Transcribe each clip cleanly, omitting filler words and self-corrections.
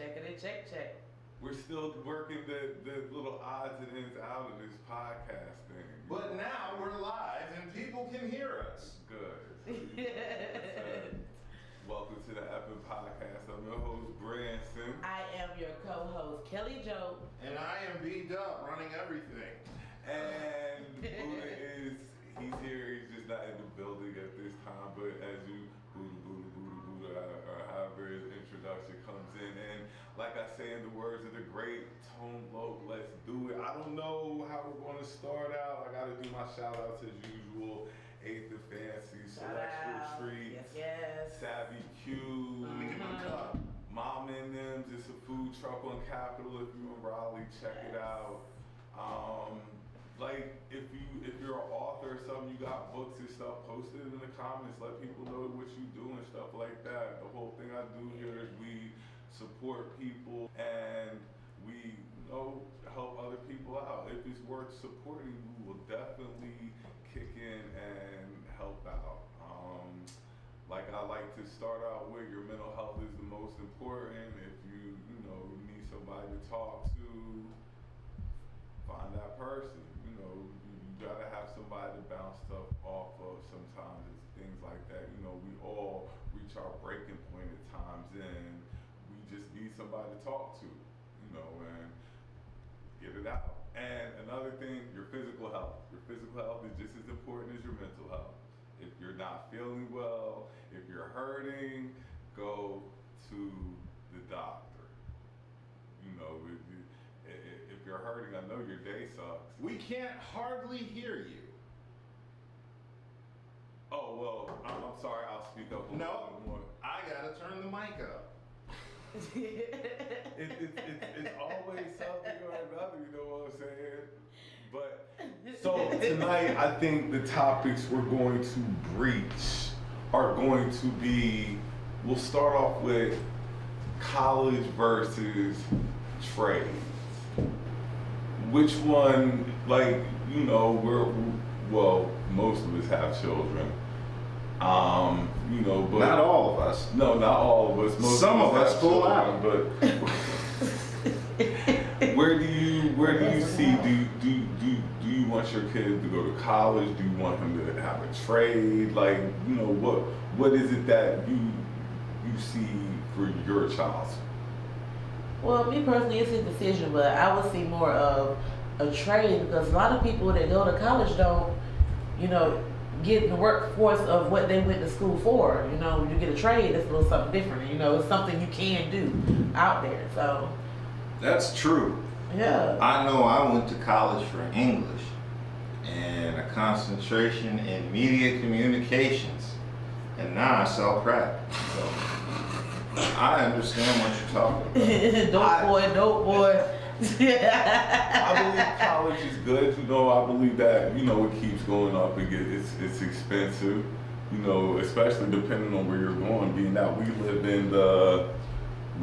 Checking it, check. We're still working the little odds and ends out of this podcast thing. But now we're live and people can hear us. Good. Welcome to the Epic Podcast. I'm your host, Branson. I am your co-host, Kelly Joe. And I am B-Dub, running everything. And Buddha he's here. He's just not in the building at this time. But as you, Buddha, or however his introduction comes in. And like I say in the words of the great Tone Loc, let's do it. I don't know how we're going to start out. I got to do my shout outs as usual. Eighth and Fancy, Celestial Treats, yes. Savvy Q, Mom and Them's. It's a food truck on Capitol. If you're in Raleigh, check it out. Like if you're an author or something, you got books and stuff, post it in the comments. Let people know what you do and stuff like that. The whole thing I do here is we support people and we help other people out. If it's worth supporting, we will definitely kick in and help out. Like I like to start out with, your mental health is the most important. If you need somebody to talk to, find that person. You gotta have somebody to bounce stuff off of. Sometimes it's things like that. We all reach our breaking point at times, and we just need somebody to talk to. And get it out. And another thing, your physical health. Your physical health is just as important as your mental health. If you're not feeling well, if you're hurting, go to the doctor. If you're hurting, I know your day sucks. We can't hardly hear you. Oh, well, I'm sorry, I'll speak up a little more. I gotta turn the mic up. It's always something or another, you know what I'm saying? But so tonight, I think the topics we're going to breach are going to be, we'll start off with college versus trades. Which one, most of us have children. But not all of us. No, not all of us. Some of us pull out. But where do you see? Do you want your kid to go to college? Do you want him to have a trade? What is it that you see for your child? Well, me personally, it's his decision, but I would see more of a trade because a lot of people that go to college don't, get in the workforce of what they went to school for. When you get a trade, it's a little something different. It's something you can do out there. So that's true. Yeah. I know I went to college for English and a concentration in media communications, and now I sell crack. So I understand what you're talking about. Dope boy. I believe college is good. I believe that it keeps going up and it's expensive. Especially depending on where you're going. Being that we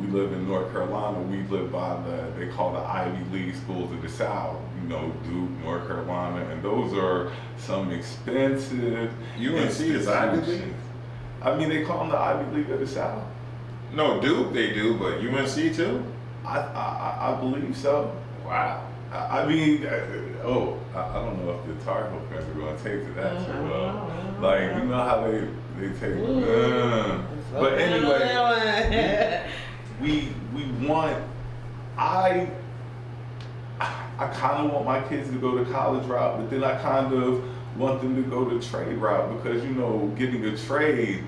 live in North Carolina, we live by they call the Ivy League schools of the South. Duke, North Carolina, and those are some expensive. UNC is Ivy League. I mean, they call them the Ivy League of the South. No, Duke they do, but UNC too? I believe so. Wow. I mean, I don't know if the Tar Heel fans are going to take to that too well. You know how they take. But anyway, we want. I kind of want my kids to go the college route, but then I kind of want them to go the trade route because getting a trade,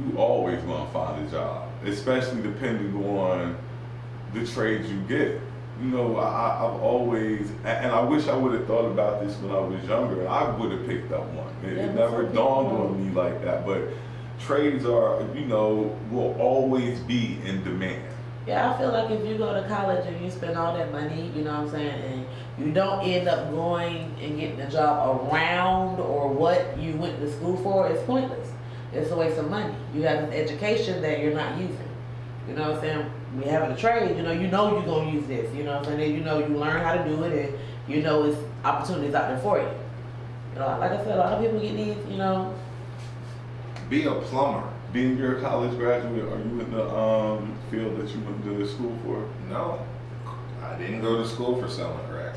you always want to find a job, especially depending on the trades you get. I've always, and I wish I would have thought about this when I was younger. I would have picked up one. It never dawned on me like that. But trades are, will always be in demand. Yeah, I feel like if you go to college and you spend all that money, and you don't end up going and getting a job around or what you went to school for, it's pointless. It's a waste of money. You have an education that you're not using. We having a trade, you're going to use this, and then, you learn how to do it and, it's opportunities out there for you. Like I said, a lot of people get these, Be a plumber. being you're a college graduate, are you in the field that you went to school for? No, I didn't go to school for selling crack.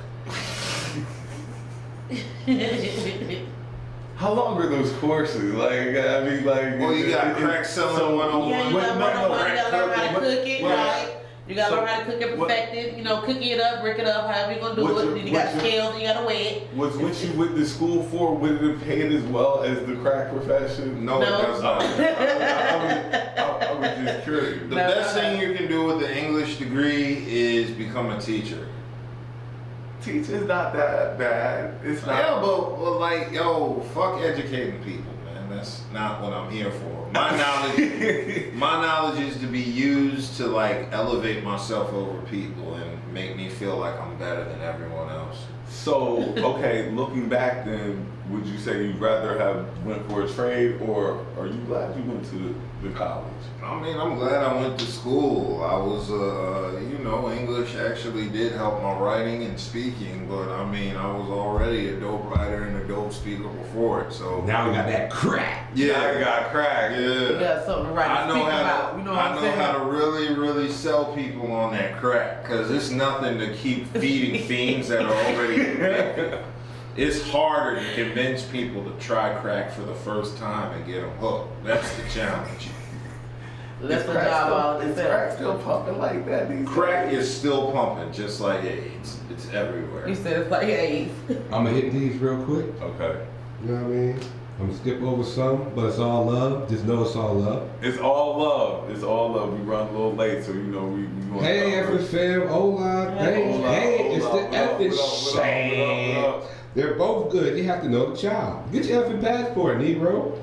How long are those courses? Like, I mean, like. Well, you got crack selling 101. Yeah, you gotta learn how to cook it, right? You gotta learn how to cook it, perfect it, cooking it up, break it up, however you gonna do it. Then you got scales, you gotta weigh it. Was what you went to school for, would it pay it as well as the crack profession? No, it does not. I was just curious. The best thing you can do with the English degree is become a teacher. Teaching's not that bad. It's not. Yeah, but like, yo, fuck educating people, man. That's not what I'm here for. My knowledge is to be used to like elevate myself over people and make me feel like I'm better than everyone else. So, okay, looking back then, would you say you'd rather have went for a trade, or are you glad you went to the college? I mean, I'm glad I went to school. I was, English actually did help my writing and speaking, but I mean, I was already a dope writer and a dope speaker before it, so. Now we got that crack. Yeah, I got crack. Yeah. You got something to write and speak about. You know what I'm saying? I know how to really, really sell people on that crack, because it's nothing to keep feeding fiends that are already addicted. It's harder to convince people to try crack for the first time and get them hooked. That's the challenge. That's the job all in Is crack still pumping like that these days? Crack is still pumping, just like AIDS. It's everywhere. You said it's like AIDS. I'm gonna hit these real quick. Okay. You know what I mean? I'm gonna skip over some, but it's all love. Just know it's all love. It's all love. It's all love. We run a little late, so we want Hey, Effers fam, hola. Hey, Hola, hey, it's hola, the what up, effing what up, what sham. up? They're both good. You have to know the child. Get your effing passport, Negro.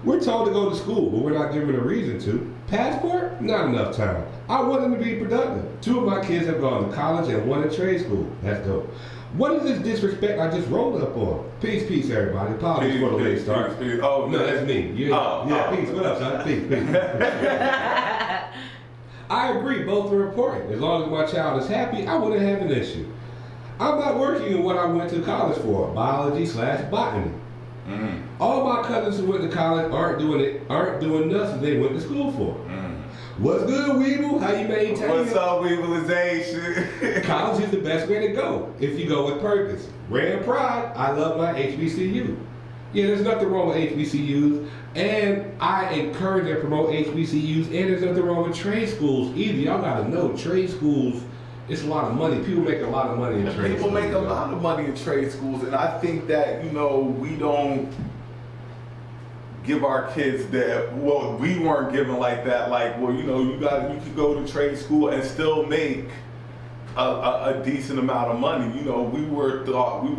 We're told to go to school, but we're not given a reason to. Passport? Not enough time. I want them to be productive. 2 of my kids have gone to college and 1 in trade school. That's dope. What is this disrespect I just rolled up on? Peace, peace, everybody. Apologies for the late start. Peace. Oh, No, that's me. Yeah, peace. What up, son? Peace. I agree, both are important. As long as my child is happy, I wouldn't have an issue. I'm not working in what I went to college for, biology/botany. All my cousins who went to college aren't doing nothing they went to school for. What's good, Weeble? How you maintain? What's up, Weebleization? College is the best way to go if you go with purpose. Rand Pride, I love my HBCU. Yeah, there's nothing wrong with HBCUs, and I encourage and promote HBCUs, and there's nothing wrong with trade schools either. Y'all gotta know, trade schools, it's a lot of money. People make a lot of money in trade schools. People make a lot of money in trade schools, and I think that, we don't give our kids that, well, we weren't given like that, like, well, you could go to trade school and still make a decent amount of money. We were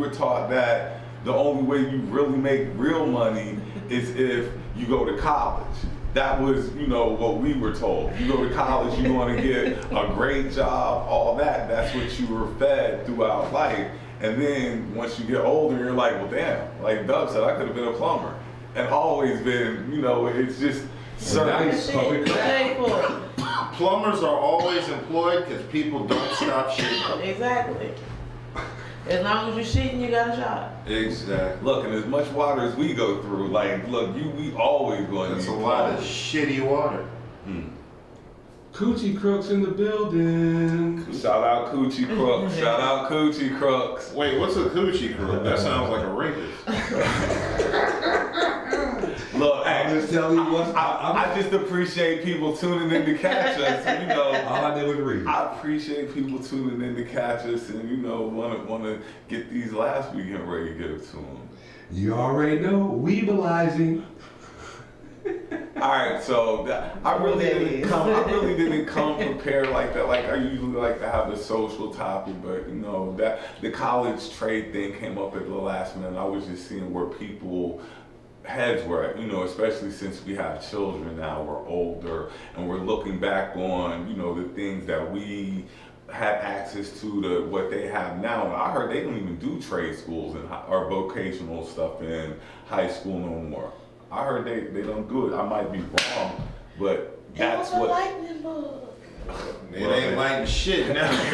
taught that the only way you really make real money is if you go to college. That was, what we were told. You go to college, you're going to get a great job, all that. That's what you were fed throughout life. And then once you get older, you're like, well, damn, like Dub said, I could have been a plumber. And always been, it's just certain. Plumbers are always employed because people don't stop shitting. Exactly. As long as you're shitting, you got a job. Exactly. Look, and as much water as we go through, like, look, we always going to That's need a lot of plumbers. shitty water. Coochie Crooks in the building. Shout out Coochie Crooks. Shout out Coochie Crooks. Wait, what's a coochie crook? That sounds like a rapist. Look, I'm just telling you what. I just appreciate people tuning in to catch us. All I did was read. I appreciate people tuning in to catch us, and want to get these last weekend ready to get it to them. You already know, weebleizing. All right, so I really didn't come prepared like that. Like I usually like to have a social topic, but that the college trade thing came up at the last minute. I was just seeing where people heads were at, especially since we have children now, we're older, and we're looking back on, the things that we had access to what they have now. And I heard they don't even do trade schools or vocational stuff in high school no more. I heard they don't do it. I might be wrong, but that's what. Lightning bug. It ain't lighting shit now. It's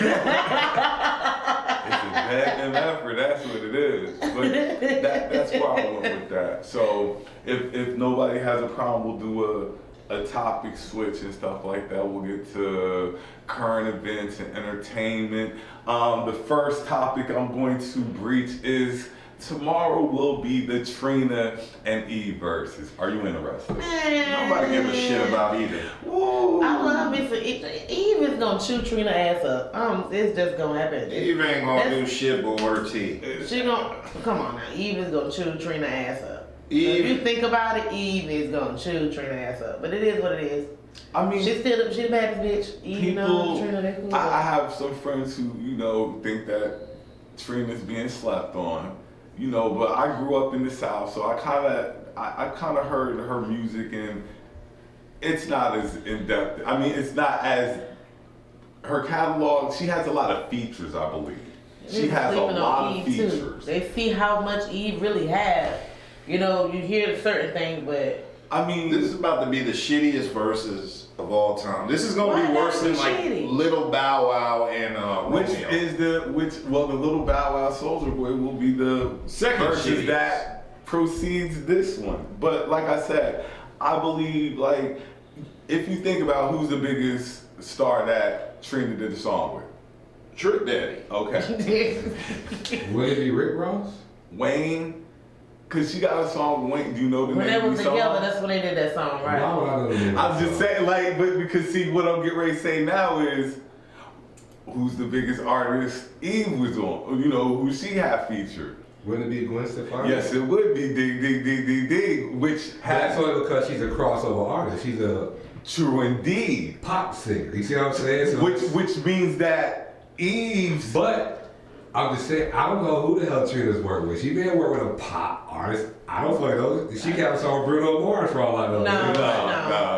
a bad effort. That's what it is. But that's where I went with that. So if nobody has a problem, we'll do a topic switch and stuff like that. We'll get to current events and entertainment. The first topic I'm going to breach is tomorrow will be the Trina and Eve verses. Are you interested? Nobody give a shit about either. Woo. I love me for Eve. Eve is gonna chew Trina ass up. It's just gonna happen. Eve ain't gonna do shit but order tea. She gonna come on now. Eve is gonna chew Trina ass up. Eve- If you think about it, Eve is gonna chew Trina ass up. But it is what it is. I mean, She's the baddest bitch. Eve knows Trina. They cool. I have some friends who, think that Trina's being slept on, but I grew up in the South, so I kind of heard her music, and it's not as in-depth. I mean, it's not as, her catalog, she has a lot of features, I believe. She has a lot of features. Too. They see how much Eve really has. You hear certain things, but I mean, this is about to be the shittiest verses of all time. This is gonna be worse than like shitty? Little Bow Wow and the Little Bow Wow Soulja Boy will be the Second verses shittiest. that precedes this one. But like I said, I believe, like, if you think about who's the biggest star that Trina did the song with, Trick Daddy. okay, Would it be Rick Ross? Wayne. Cause she got a song with Wayne. Do you know the when name they of was the together, song? that's when they did that song, right? Why would I know the name of I'm that just song? saying, like, but because see, what I'm getting ready to say now is, who's the biggest artist Eve was on? Who she had featured. Wouldn't it be Gwen Stefani? Yes, it would be Dig Dig Dig Dig Dig, which That's has only because she's a crossover artist. She's a true indeed. pop singer. You see what I'm saying? So, Which means that Eve's. but I'm just saying, I don't know who the hell Trina's worked with. She may have worked with a pop artist. I don't fucking know. She got a song with Bruno Mars for all I know. No.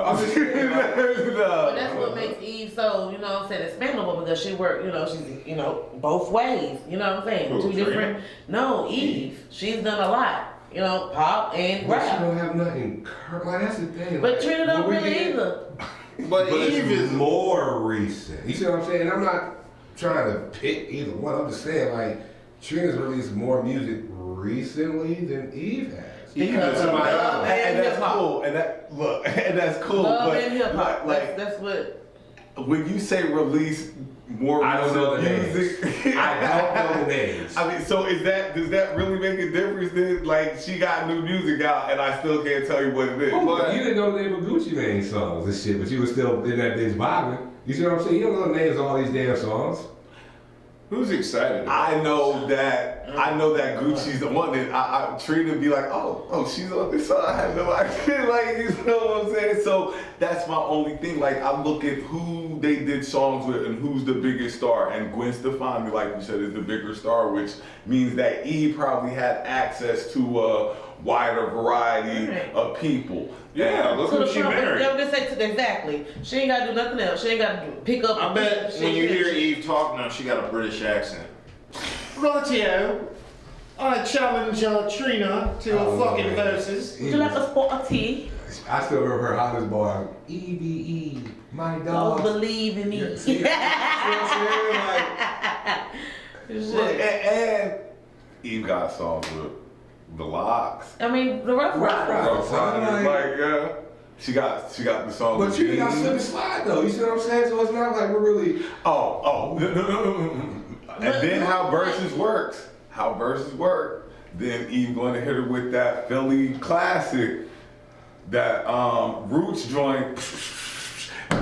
I'm just saying, like, But that's what makes Eve so, expandable because she worked, she's, both ways. You know what I'm saying? Who, Two Trina? different. No, Eve. She's done a lot. Pop and but she rap. don't have nothing. Like that's the thing. But like, Trina don't when we really get- either. But Eve it's is more recent. You see what I'm saying? I'm not trying to pick either one. I'm just saying, like, Trina's released more music recently than Eve has. Eve Because is of somebody love else. and And that's hip-hop. cool. And that's cool. Love but and hip hop. like That's what. when you say release more I don't know the music, names. I don't know the names. I mean, so does that really make a difference then? Like, she got new music out and I still can't tell you what it is. But you didn't know the name of Gucci Mane songs and shit, but you were still in that bitch vibing. You see what I'm saying? You don't know the names of all these damn songs. who's excited? I know that Gucci's the one that I Trina be like, oh, she's on this song. I had no idea. Like, you know what I'm saying? So that's my only thing. Like, I look at who they did songs with and who's the biggest star. And Gwen Stefani, like you said, is the bigger star, which means that Eve probably had access to a wider variety of people. Yeah, look who she married. I'm just saying exactly. She ain't gotta do nothing else. She ain't gotta pick up. I bet when you hear Eve talk now, she got a British accent. Rightio, I challenge Trina to Oh, a fucking man. verses. Would you like a spot of tea? I still remember her hottest boy, EBE, my Don't dog. believe in me. Yeah, see, you know what I'm saying? Like, Look, and Eve got songs with the Locks. I mean, the Rough Rough Riders. Riders. Like, she got the song but with you got Jeans. slip and slide though. You see what I'm saying? So it's not like we're really. Oh. And then how verses works. How verses work. Then Eve going to hit her with that Philly classic, that Roots joint.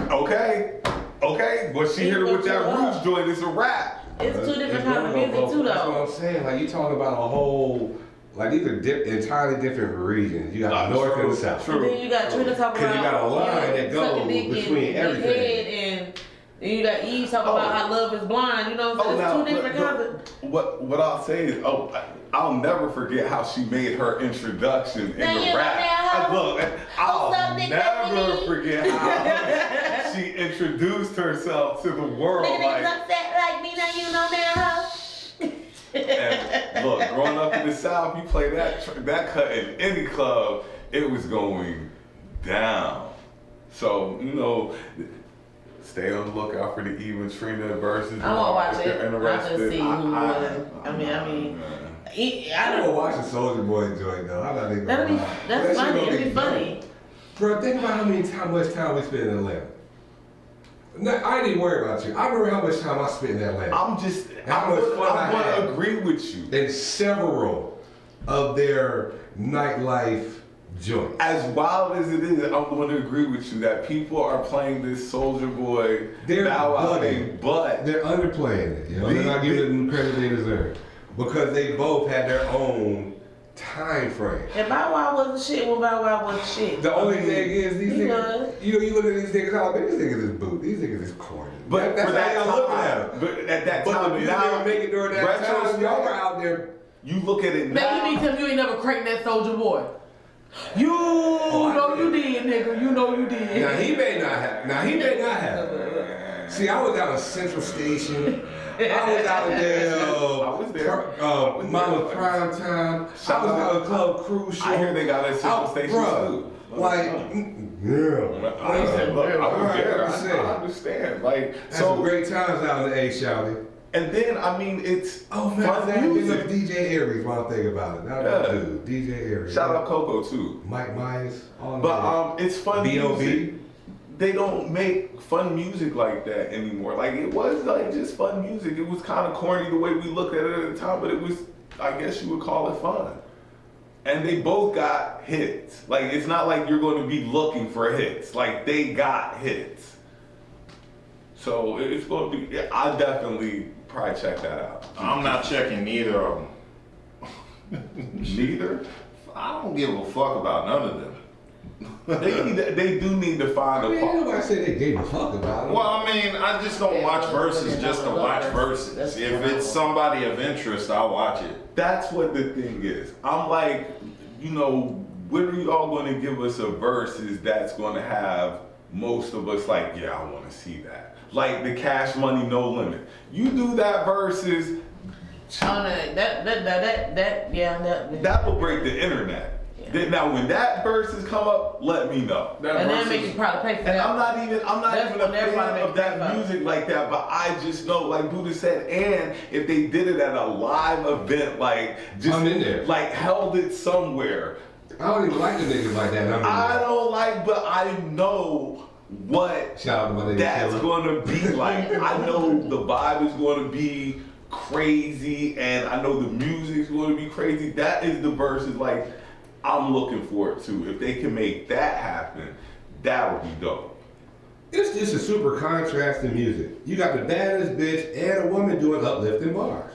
Okay. But she hit her with that Roots joint. It's a rap. It's two different It's kinds of gonna music go too, both. That's what though. I'm saying. Like you talking about a whole, like these are entirely different regions. You got the north and the south. True. And then you got Trina talking 'Cause about you got a line that goes sucking dick between and everything. big head, and then you got Eve talking about how love is blind. You know what I'm saying? It's two different kinds of. What I'll say is, I'll never forget how she made her introduction in Now the you rap. know how- Look, I'll What's up, Big never Baby? forget how she introduced herself to the world. Nigga, Like, niggas upset like me, now you know now how. and look, growing up in the South, you play that cut in any club, it was going down. So, stay on the lookout for the Eve and Trina versus. I won't watch if it. you're interested. I'll just see who won. I man. I I don't. don't watch the Soulja Boy joint though. I'm not even. That's gonna lie. funny. That shit It'd gonna be funny. Bro, think about how much time we spend in Atlanta. No, I ain't even worried about you. I remember how much time I spent in Atlanta. I want to agree with you. In several of their nightlife joints. As wild as it is, I'm going to agree with you that people are playing this Soulja Boy Bow Wow thing, but they're underplaying it. You know? They're not giving them credit they deserve because they both had their own time frame. And Bow Wow was the shit when Bow Wow was the shit. The only thing is these niggas, you look at these niggas, oh man, these niggas is boot, these niggas is corny. But that's for that how y'all looking at them. But at that But time, the now didn't make it during that time, y'all were out there. You look at it Man, now. you need to tell me you ain't never cranked that Soulja Boy. You know you did, nigga. You know you did. Now he may not have. See, I was out in Central Station. I was out there. I was there. Mama's Prime Time. I was out at Club Cruise Show. I hear they got a Central Station too. Like, I was there. I understand. Like, had some great times out in the A, shouty. And then, I mean, it's fun music. music. DJ Aries, one thing about it. Now that dude, DJ Aries. Shout out Coco too. Mike Myers. But it's fun B.O.B. music. They don't make fun music like that anymore. Like, it was like just fun music. It was kind of corny the way we looked at it at the time, but it was, I guess you would call it fun. And they both got hits. Like, it's not like you're going to be looking for hits. Like, they got hits. So it's going to be, I definitely probably check that out. I'm not checking neither of them. Neither? I don't give a fuck about none of them. They do need to find a part. Nobody said they gave a fuck about it. Well, I mean, I just don't watch verses just to watch verses. If it's somebody of interest, I'll watch it. That's what the thing is. I'm like, you know, when are y'all going to give us a verses that's going to have most of us like, yeah, I want to see that. Like the Cash Money No Limit. You do that versus. That will break the internet. Yeah. Now, when that verses come up, let me know. And that makes you probably pay for that. And I'm not even a fan of that music like that, but I just know, like Buddha said, and if they did it at a live event, like just I'm in there. Like held it somewhere. I don't even like the niggas like that. I don't like, but I know what that's going to be like. I know the vibe is going to be crazy, and I know the music's going to be crazy. That is the verses, like, I'm looking forward to. If they can make that happen, that would be dope. It's just a super contrast in music. You got the baddest bitch and a woman doing uplifting bars.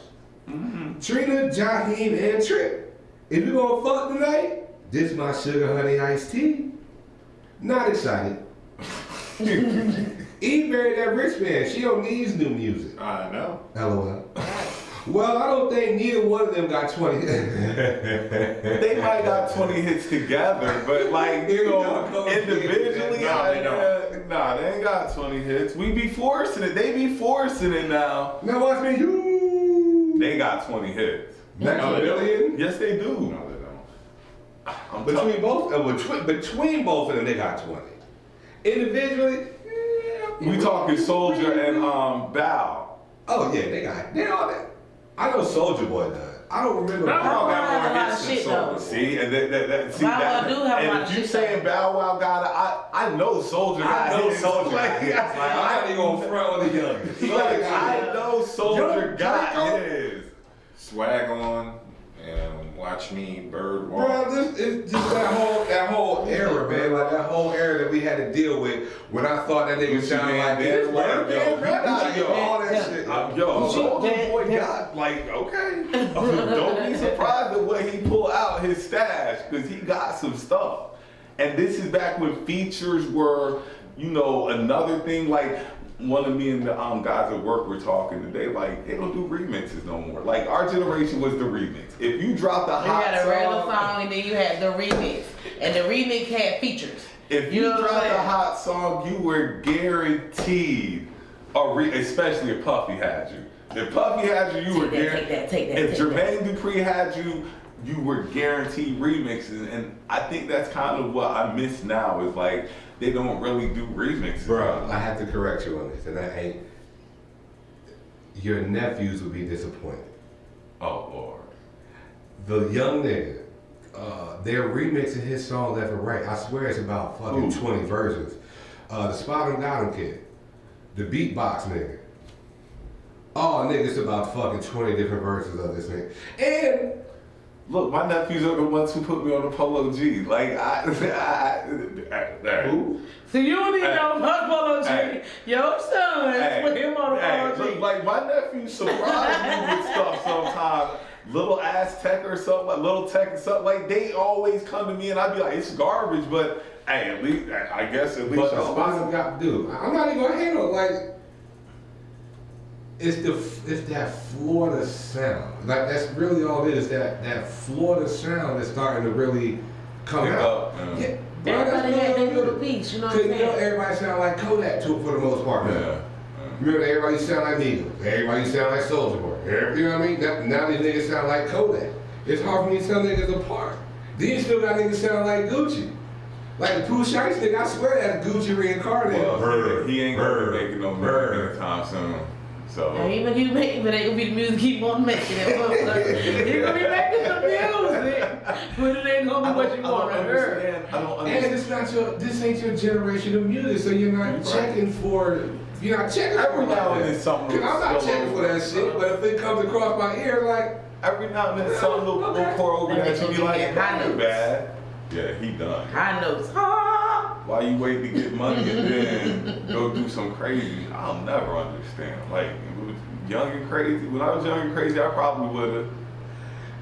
Mm-hmm. Trina, Jaheim, and Trick. If you gonna fuck tonight, this my sugar honey iced tea. Not excited. E married that rich man. She don't need new music. I know. LOL. Well, I don't think neither one of them got 20 hits. They might got 20 hits together, but like, you know, individually, nah, they ain't got 20 hits. We be forcing it. They be forcing it now. Now watch me, you. They got 20 hits. Next to billion? Yes, they do. No, they don't. Between both of them, they got 20. Individually, we talking Soulja and Bow. Oh yeah, they all that. I know Soulja Boy does. I don't remember. Bow Wow has a lot of shit though. See, and Bow Wow do have a lot of shit. And if you saying Bow Wow got it, I know Soulja got it. I know Soulja got it. I'm not even gonna front on the youngest. Like, I know Soulja got his. Swag on and watch me bird walk. Bro, it's just that whole era, man. Like that whole era that we had to deal with when I thought that nigga sounded like this. All that shit. Soulja Boy got, like, okay. Don't be surprised at what he pull out his stash, because he got some stuff. And this is back when features were, you know, another thing. Like, one of me and the guys at work were talking today, like, they don't do remixes no more. Like, our generation was the remix. If you dropped a hot song. You had a regular song and then you had the remix. And the remix had features. If you dropped a hot song, you were guaranteed especially if Puffy had you. If Puffy had you, you were guaranteed. If Jermaine Dupri had you, you were guaranteed remixes. And I think that's kind of what I miss now, is like, they don't really do remixes. Bro, I have to correct you on this, and I ain't. Your nephews will be disappointed. Oh, Lord. The young nigga, they're remixing his song left and right. I swear it's about fucking 20 versions. The Spot 'em Got 'em kid, the beatbox nigga. Oh, nigga, it's about fucking 20 different versions of this nigga. And look, my nephews are the ones who put me on the Polo G. Like who? So you don't even know about Polo G. Hey. Your son put him on the Polo G. Look, like my nephews surprise me with stuff sometimes. Little Aztec or something, like Little Tech and something, like they always come to me and I'd be like, it's garbage, but hey, at least I guess at least But the Spot 'em Got, dude, I'm not even gonna handle it. Like, it's that Florida sound. Like that's really all it is. That Florida sound is starting to really come out. Yeah, bro, Everybody that's had their really little good. piece, you know what Cause I'm you know saying? everybody sound like Kodak too for the most part. Yeah. Remember everybody sound like Needle. Everybody sound like Soulja Boy. You know what I mean? Now these niggas sound like Kodak. It's hard for me to tell niggas apart. Then you still got niggas sound like Gucci. Like the Pooh Shiesty nigga, I swear that's Gucci reincarnated. Well, he ain't gonna be making no money anytime soon. So And even if you make it, but ain't gonna be the music keep on making it. You're gonna be making some music, but it ain't gonna be what you want to hear. I don't And understand. this ain't your generation of music, so you're not checking for. You're not checking for Every now and then something. Cause I'm not checking for that shit, but if it comes across my ear, like. Every now and then something will pour over that you be like, High that ain't notes. bad. Yeah, he done. High notes. Ah! Why you wait to get money and then go do some crazy? I'll never understand. Like, young and crazy. When I was young and crazy, I probably would have.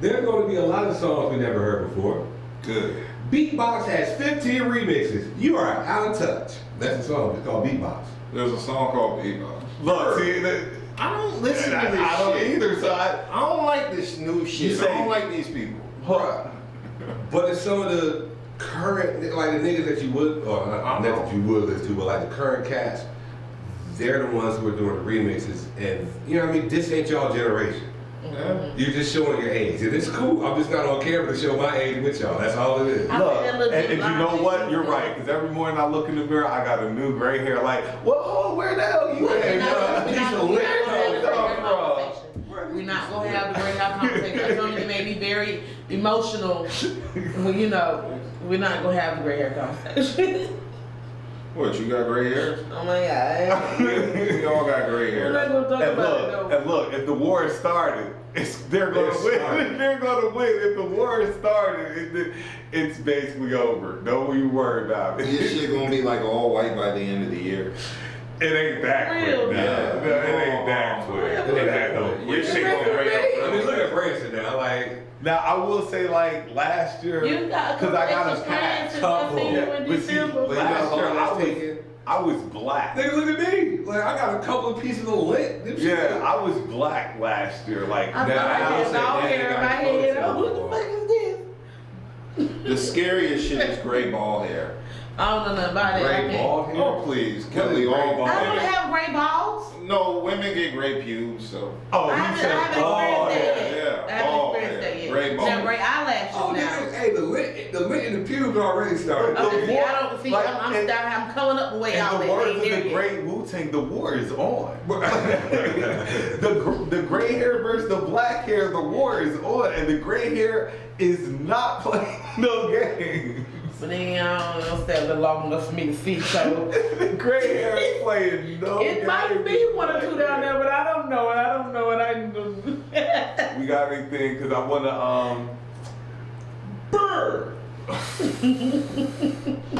There's going to be a lot of songs we never heard before. Good. Beatbox has 15 remixes. You are out of touch. That's the song. It's called Beatbox. There's a song called Beatbox. Look, see, that, I don't listen to this I don't shit. either, so I don't like this new shit. You I say- don't like these people. Huh. But it's some of the current, like the niggas that you would, or not that you would listen to, but like the current cast, they're the ones who are doing the remixes. And you know what I mean? This ain't y'all generation. Yeah. You're just showing your age. And it's cool. I'm just not on camera to show my age with y'all. That's all it is. I Look, think that little and you know line what? is You're good. right. Because every morning I look in the mirror, I got a new gray hair. Like, whoa, where the hell you We're at? not bro? gonna have the These great are hair lit conversation. We're not gonna have the great hair conversation. That's something that made me very emotional. Well, you know, we're not gonna have the great hair conversation. What, you got gray hair? Oh my god. We all got gray We're not hair. gonna talk And about it look, though. and look, if the war has started, they're gonna It's win. started. They're gonna win. If the war has started, it's basically over. Don't you worry about it. This shit gonna be like all white by the end of the year. It ain't that Real. quick. Yeah. No, it ain't that quick. Real. It ain't that quick. Your shit gonna Real. break I up. mean, look at Branson now. Like, Now I will say, like last year, You got a because couple I got a extra strands patch. since I seen you in But see, December. but you know how last year long I that's was, taken? I was black. Nigga, look at me. Like, I got a couple of pieces of lit. Them shit- Yeah, I was black last year. Like I Now, thought I I'll had say dog that hair in nigga my got head. close to What it, the boy. fuck is this? The scariest shit is gray ball hair. I don't know nothing about it. I Gray can't- bald hair. Oh please, What Kelly, is gray all ball I don't hair. have gray balls. No, women get gray pubes, so. oh, I he haven't, said, I haven't oh, experienced that yet. yeah, I haven't bald experienced hair, that yet. gray Now, ball. gray eyelashes Oh, now. nigga, hey, the lit in the pubes already started. Okay, see, I don't see. Like, I'm coming up the way In out the there. words Ain't of there the yet. great Wu-Tang, the war is on. the gray hair versus the black hair, the war is on, and the gray hair is not playing no game. But then I don't stay there long enough for me to see. So The gray hair is playing no game. it might be one or two down there, but I don't know it. I don't know it. I don't. We got anything because I want to Bird.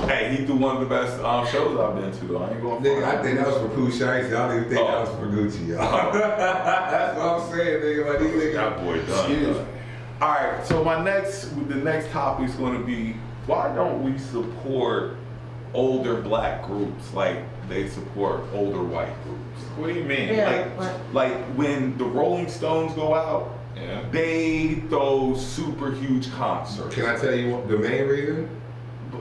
Hey, he do one of the best shows I've been to. Though. I ain't going. Nigga, I think that was for Pooh Shiesty. I don't even think that was for Gucci, y'all. That's what I'm saying, nigga. Like, these niggas. that boy Excuse done. me. All right, so the next topic is going to be why don't we support older black groups like they support older white groups? What do you mean? Yeah. Like when the Rolling Stones go out, Yeah. they throw super huge concerts. Can I tell you what the main reason?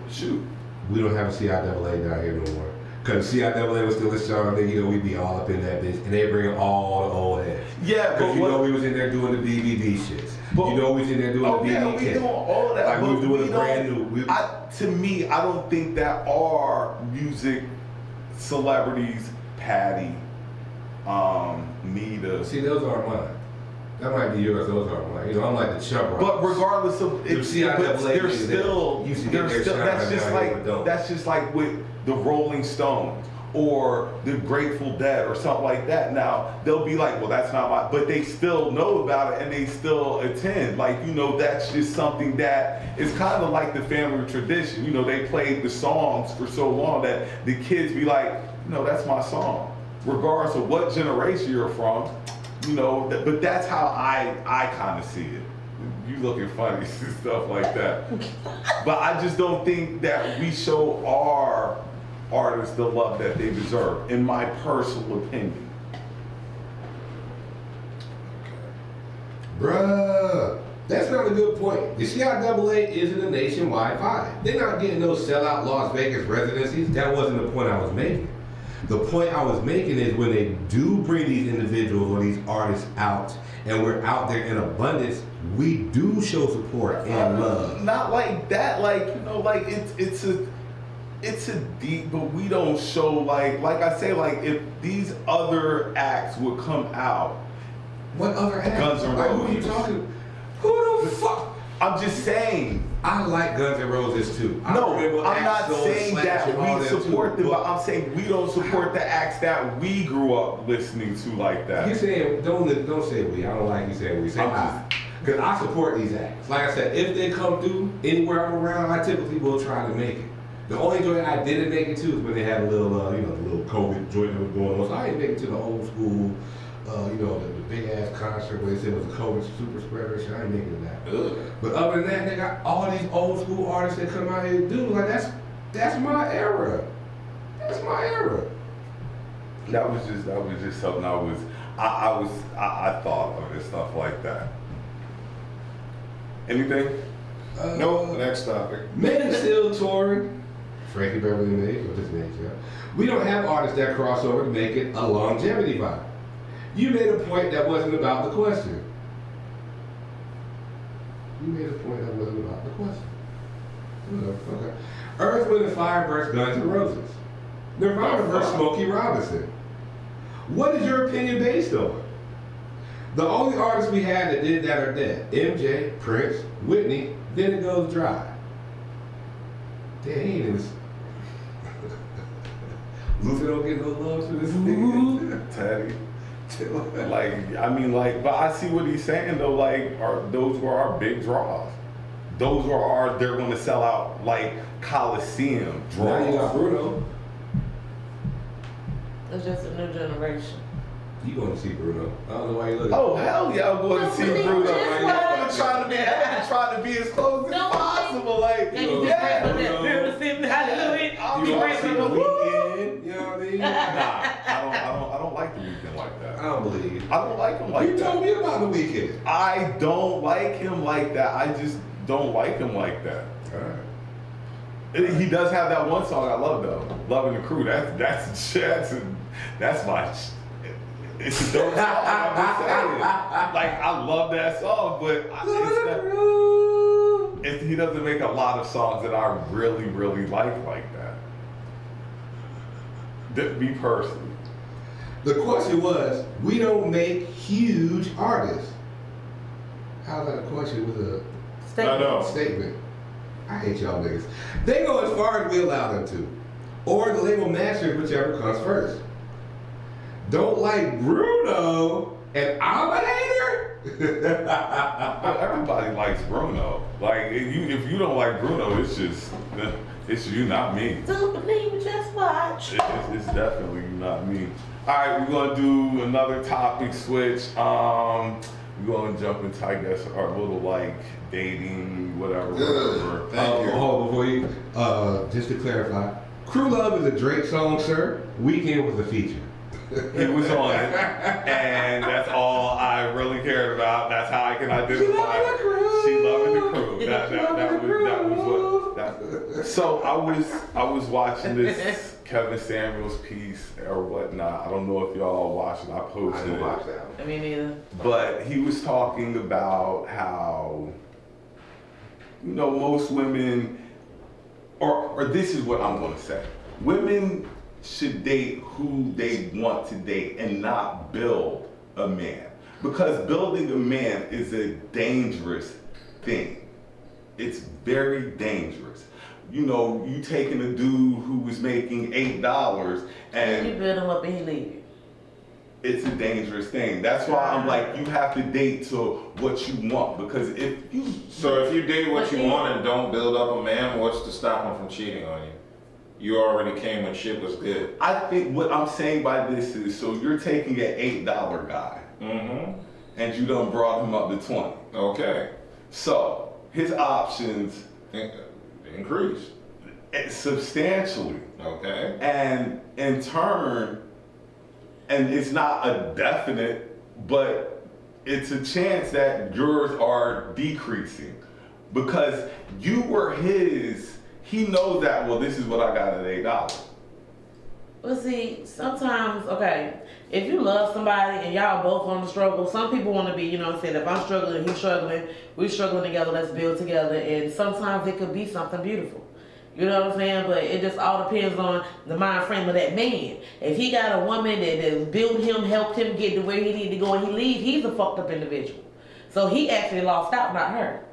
Shoot. We don't have a CIAA down here no more. Because CIAA was still a strong thing, you know, we'd be all up in that bitch. And they bring all the old heads. Yeah, Because you know we was in there doing the DVD shits. But- You know we was in there doing Oh the yeah, BB we kit. doing all of that. Like we but was doing we a brand don't- new. To me, I don't think that our music celebrities, Patty, Nita. See, those aren't mine. That might be yours, those are like, you know, I'm like the Chubb Rockers. But regardless of, You see how that they're lady still, used to get their shine that's just down here with like, those. that's just like with the Rolling Stones or the Grateful Dead or something like that. Now, they'll be like, well, that's not my, but they still know about it and they still attend. Like, you know, that's just something that is kind of like the family tradition. You know, they played the songs for so long that the kids be like, no, that's my song. Regardless of what generation you're from, you know, but that's how I kind of see it. You looking funny and stuff like that. But I just don't think that we show our artists the love that they deserve, in my personal opinion. Bruh, that's not a good point. The CIAA isn't a nationwide body. They're not getting those sellout Las Vegas residencies. That wasn't the point I was making. The point I was making is when they do bring these individuals or these artists out and we're out there in abundance, we do show support and love. Not like that, like, you know, like it's a deep, but we don't show like I say, like if these other acts would come out. What other acts? Guns N' Like, who are you Roses. talking? Who the fuck? I'm just saying. I like Guns N' Roses too. No, remember I'm not Axl, saying Slash, that and all we them support too, them, but I'm saying we don't support the acts that we grew up listening to like You that. saying don't say we. I don't like you saying we. Say I. Because I support these acts. Like I said, if they come through anywhere I'm around, I typically will try to make it. The only joint I didn't make it to is when they had a little, you know, the little COVID joint that was going on. So I didn't make it to the old school, you know, the big ass concert where they said it was a COVID super spreader. Shit, I didn't make it to that. Ugh. But other than that, they got all these old school artists that come out here and do. Like that's my era. That's my era. That was just something I thought of and stuff like that. Anything? Nope, next topic. Men still touring. Frankie Beverly and Maze, or this Maze, yeah. We don't have artists that cross over to make it a longevity vibe. You made a point that wasn't about the question. You made a point that wasn't about the question. Okay. Earth, Wind and Fire versus Guns N' Roses. Nirvana versus Smokey Robinson. What is your opinion based on? The only artists we had that did that are dead. MJ, Prince, Whitney, then it goes dry. Dang, this. Luther don't get no love for this nigga. Teddy. Like, I mean, like, but I see what he's saying though. Like, those were our big draws. Those were they're going to sell out like Coliseum draws. Now you got Bruno. It's just a new generation. You going to see Bruno? I don't know why you looking. Oh hell yeah, I'm going to see believe Bruno. this I'm trying to be as close as Don't possible. Like, And you yeah. just bring from that Mississippi, hallelujah. I'll You be want right to see for the the Weeknd? You know what I mean? Nah, I don't like the Weeknd like I that. don't believe you. I don't like him like You told that. me about the Weeknd. I don't like him like that. I just don't like him like that. He does have that one song I love though, "Loving the Crew." That's my. It's a dope song. I'm just saying. Like I love that song, but he doesn't make a lot of songs that I really like that. Me personally. The question was, we don't make huge artists. How's that a question with a Statement. I know. statement? I hate y'all niggas. They go as far as we allow them to. Or the label masters, whichever comes first. Don't like Bruno, and I'm a hater? Well, everybody likes Bruno. Like if you don't like Bruno, it's you, not me. Don't believe me, just watch. It's definitely not me. All right, we're gonna do another topic switch. We're gonna jump into, I guess, our little like dating, whatever. Thank you. Oh, before you, just to clarify, Crew Love is a Drake song, sir. Weekend was a feature. He was on it, and that's all I really cared about. That's how I can identify. She loving the crew. That was what. So I was watching this Kevin Samuels piece or whatnot. I don't know if y'all watched it. I I posted didn't it. watch that one. I mean, neither. But he was talking about how, you know, most women, or this is what I'm going to say. Women should date who they want to date and not build a man. Because building a man is a dangerous thing. It's very dangerous. You know, you taking a dude who was making $8 And you and build him up and he leave you. it's a dangerous thing. That's why I'm like, you have to date to what you want. Because if you So if you date what But you then- want and don't build up a man, what's to stop him from cheating on you? You already came when shit was good. I think what I'm saying by this is, so you're taking an $8 guy Mm-hmm. and you done brought him up to 20. Okay. So his options Increase. substantially. Okay. And in turn, and it's not a definite, but it's a chance that yours are decreasing because you were his. He knows that, well, this is what I got at $8. Well, see, sometimes, okay, if you love somebody and y'all both on the struggle, some people want to be, you know what I'm saying, if I'm struggling, he's struggling, we struggling together, let's build together, and sometimes it could be something beautiful. You know what I'm saying? But it just all depends on the mind frame of that man. If he got a woman that built him, helped him get to where he need to go, and he leaves, he's a fucked up individual. So he actually lost out, not her.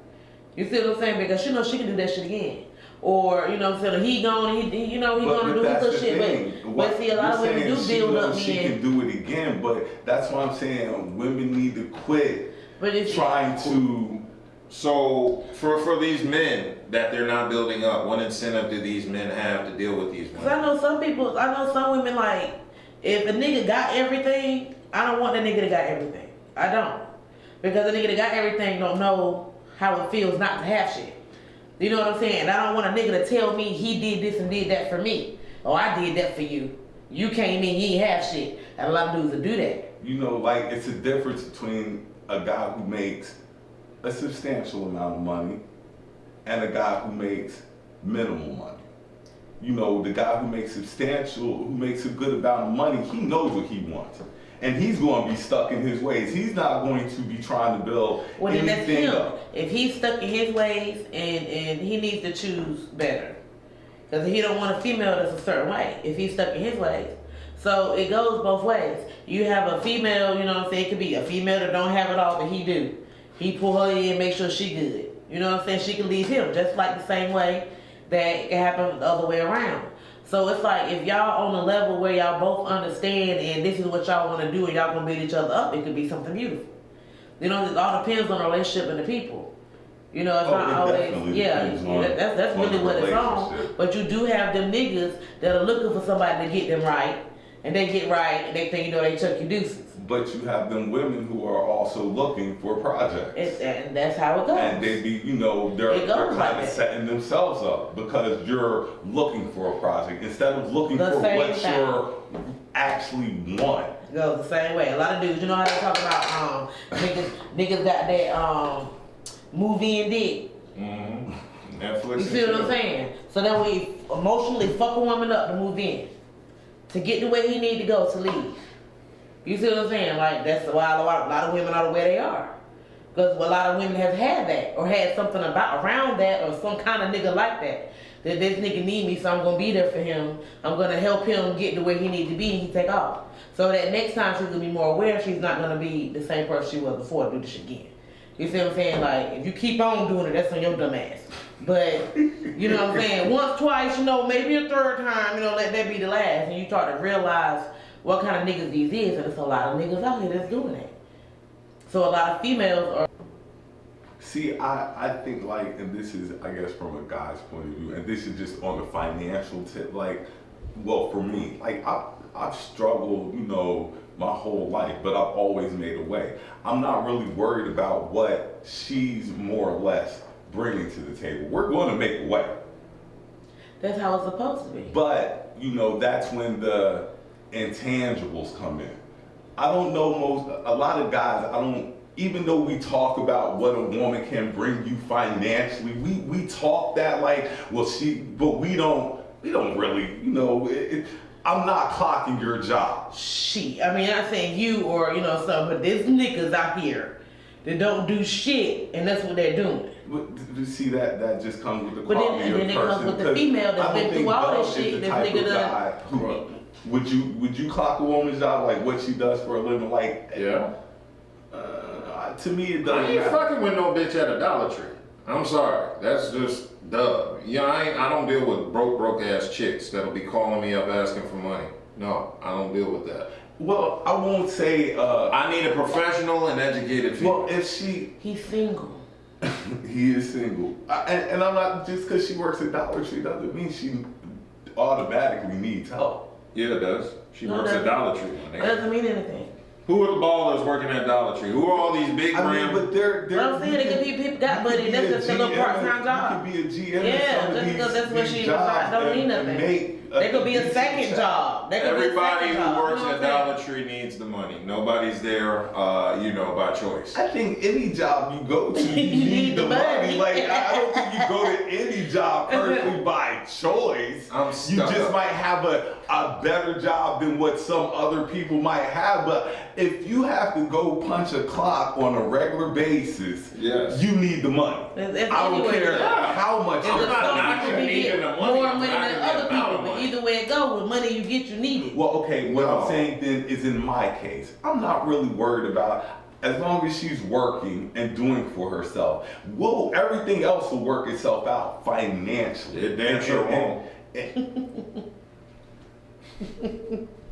You see what I'm saying? Because she knows she can do that shit again. Or, you know what I'm saying, he gonna, he gonna do that's his the shit. thing. But see, a lot of women do build up She men. can do it again, but that's why I'm saying women need to quit But if trying to. So for these men that they're not building up, what incentive do these men have to deal with these Cause I women? know some women like, if a nigga got everything, I don't want the nigga that got everything. I don't. Because the nigga that got everything don't know how it feels not to have shit. You know what I'm saying? I don't want a nigga to tell me he did this and did that for me. Oh, I did that for you. You came in, you ain't have shit. And a lot of dudes will do that. You know, like it's a difference between a guy who makes a substantial amount of money and a guy who makes minimal money. You know, the guy who makes substantial, who makes a good amount of money, he knows what he wants. And he's going to be stuck in his ways. He's not going to be trying to build Well, then that's anything him. up. If he's stuck in his ways and he needs to choose better. Because he don't want a female that's a certain way if he's stuck in his ways. So it goes both ways. You have a female, you know what I'm saying? It could be a female that don't have it all, but he do. He pull her in, make sure she good. You know what I'm saying? She can leave him just like the same way that it can happen the other way around. So it's like if y'all on a level where y'all both understand and this is what y'all want to do and y'all gonna build each other up, it could be something beautiful. You know, it all depends on the relationship and the people. You know, it's Oh, not it always, definitely yeah, depends on- that's on really the what it's on. relationship. But you do have them niggas that are looking for somebody to get them right, and they get right, and they think, you know, they chuck you deuces. But you have them women who are also looking for projects. And that's how it goes. And they be, you know, they're It goes kind like of that. setting themselves up because you're looking for a project instead of looking The for same what thing. you're actually want. It goes the same way. A lot of dudes, you know how they talk about niggas got that move in dick. Mm-hmm. Netflix. You and see what I'm chill. saying? So that way emotionally fuck a woman up to move in. To get to where he need to go to leave. You see what I'm saying? Like that's why a lot of women are the way they are. Because a lot of women have had that or had something about around that or some kind of nigga like that. That this nigga need me, so I'm gonna be there for him. I'm gonna help him get to where he need to be and he take off. So that next time she's gonna be more aware she's not gonna be the same person she was before to do this shit again. You see what I'm saying? Like if you keep on doing it, that's on your dumb ass. But you know what I'm saying? Once, twice, you know, maybe a third time, you know, let that be the last. And you start to realize what kind of niggas these is, and there's a lot of niggas out here that's doing that. So a lot of females are. See, I think like, and this is, I guess, from a guy's point of view, and this is just on the financial tip, like, well, for me, like, I've struggled, you know, my whole life, but I've always made a way. I'm not really worried about what she's more or less bringing to the table. We're going to make a way. That's how it's supposed to be. But, you know, that's when the intangibles come in. I don't know a lot of guys, even though we talk about what a woman can bring you financially, we talk that like, well, but we don't really, you know, I'm not clocking your job. Shit. I mean, I'm saying you or, you know, some, but there's niggas out here that don't do shit, and that's what they're doing. But you see that just comes with the But quality then, of and then the it person. comes with the 'cause female that's I don't been think through all Belle that is shit. the This type nigga of done. guy who, would you clock a woman's job like what she does for a living? Like, Yeah. To me, it I doesn't ain't matter. fucking with no bitch at a Dollar Tree. I'm sorry. That's just duh. Yeah, I don't deal with broke ass chicks that'll be calling me up asking for money. No, I don't deal with that. Well, I won't say. I need a professional and educated female. Well, if she, He's single. he is single, and I'm not just because she works at Dollar Tree doesn't mean she automatically needs help. Yeah, it does. She No, works that- at Dollar Tree. My That nigga. doesn't mean anything. Who are the ballers working at Dollar Tree? Who are all these big I mean, brand? but they're. What I'm saying, it could be people got money. That's just a little part-time job. You could be a GM. Yeah, in some of just because that's what these she jobs decides don't mean and nothing. make They could be a decent second check. job. They could be a Everybody second who job. works You know at what I'm saying? Dollar Tree needs the money. Nobody's there, by choice. I think any job you go to, you You need the money. Like I don't think you go to any job personally by choice. I'm You stuck just up. might have a better job than what some other people might have. But if you have to go punch a clock on a regular basis, Yes. you need the money. It's I don't anyway, care yeah. how much It's you're just not some knocking people needing get the money, more I'm money knocking than the other amount people. of But money. either way it goes, with money you get, you need it. Well, okay, what No. I'm saying then is in my case, I'm not really worried about as long as she's working and doing for herself. Well, everything else will work itself out financially. It damn sure won't.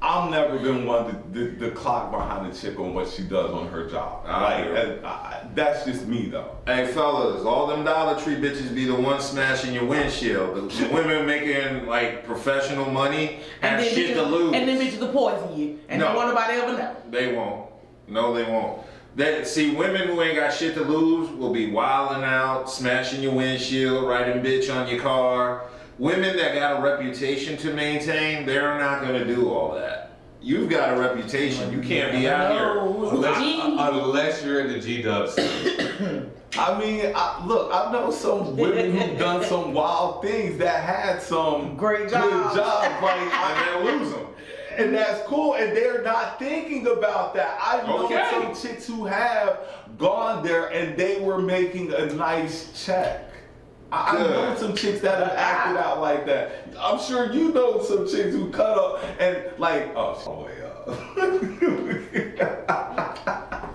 I've never been one to clock behind a chick on what she does on her job. That's just me though. Hey fellas, all them Dollar Tree bitches be the ones smashing your windshield. The women making like professional money have then shit to bitches- lose. And then bitches will poison you. And No. don't want nobody ever know. They won't. No, they won't. See, women who ain't got shit to lose will be wilding out, smashing your windshield, writing bitch on your car. Women that got a reputation to maintain, they're not gonna do all that. You've got a reputation. You can't be out here. No. Unless you're in the G-Dubs. I mean, look, I know some women who've done some wild things that had some Great good jobs. jobs, like And they lose them. and that's cool, and they're not thinking about that. I know Okay. some chicks who have gone there and they were making a nice check. I know Good. some chicks that have acted out like that. I'm sure you know some chicks who cut up and like, oh,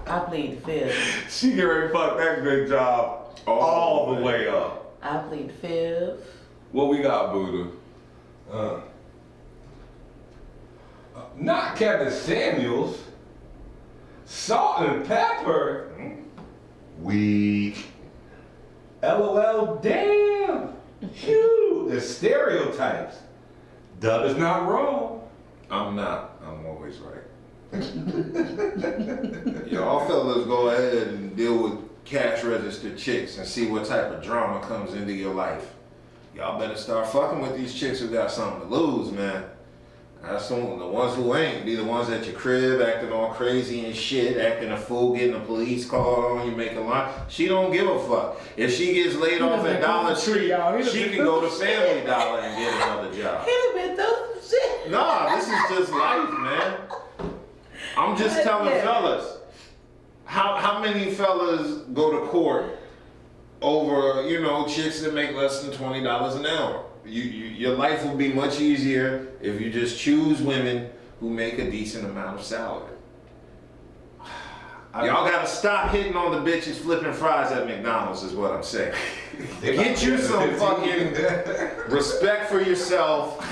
I plead the fifth. she get ready to fuck that good job all the way up. I plead the fifth. What we got, Buddha? Not Kevin Samuels. Salt and pepper. Weak. LOL, damn. Phew. The stereotypes. Dub is not wrong. I'm not. I'm always right. Y'all fellas go ahead and deal with cash register chicks and see what type of drama comes into your life. Y'all better start fucking with these chicks who got something to lose, man. That's the ones who ain't. Be the ones at your crib acting all crazy and shit, acting a fool, getting a police call on you, make a line. She don't give a fuck. If she gets laid off at Dollar Tree, she can go to Family Dollar and get another job. He done been through some shit. Nah, this is just life, man. I'm just telling fellas. How many fellas go to court over, chicks that make less than $20 an hour? Your life will be much easier if you just choose women who make a decent amount of salary. Y'all gotta stop hitting on the bitches flipping fries at McDonald's is what I'm saying. Get you some fucking respect for yourself.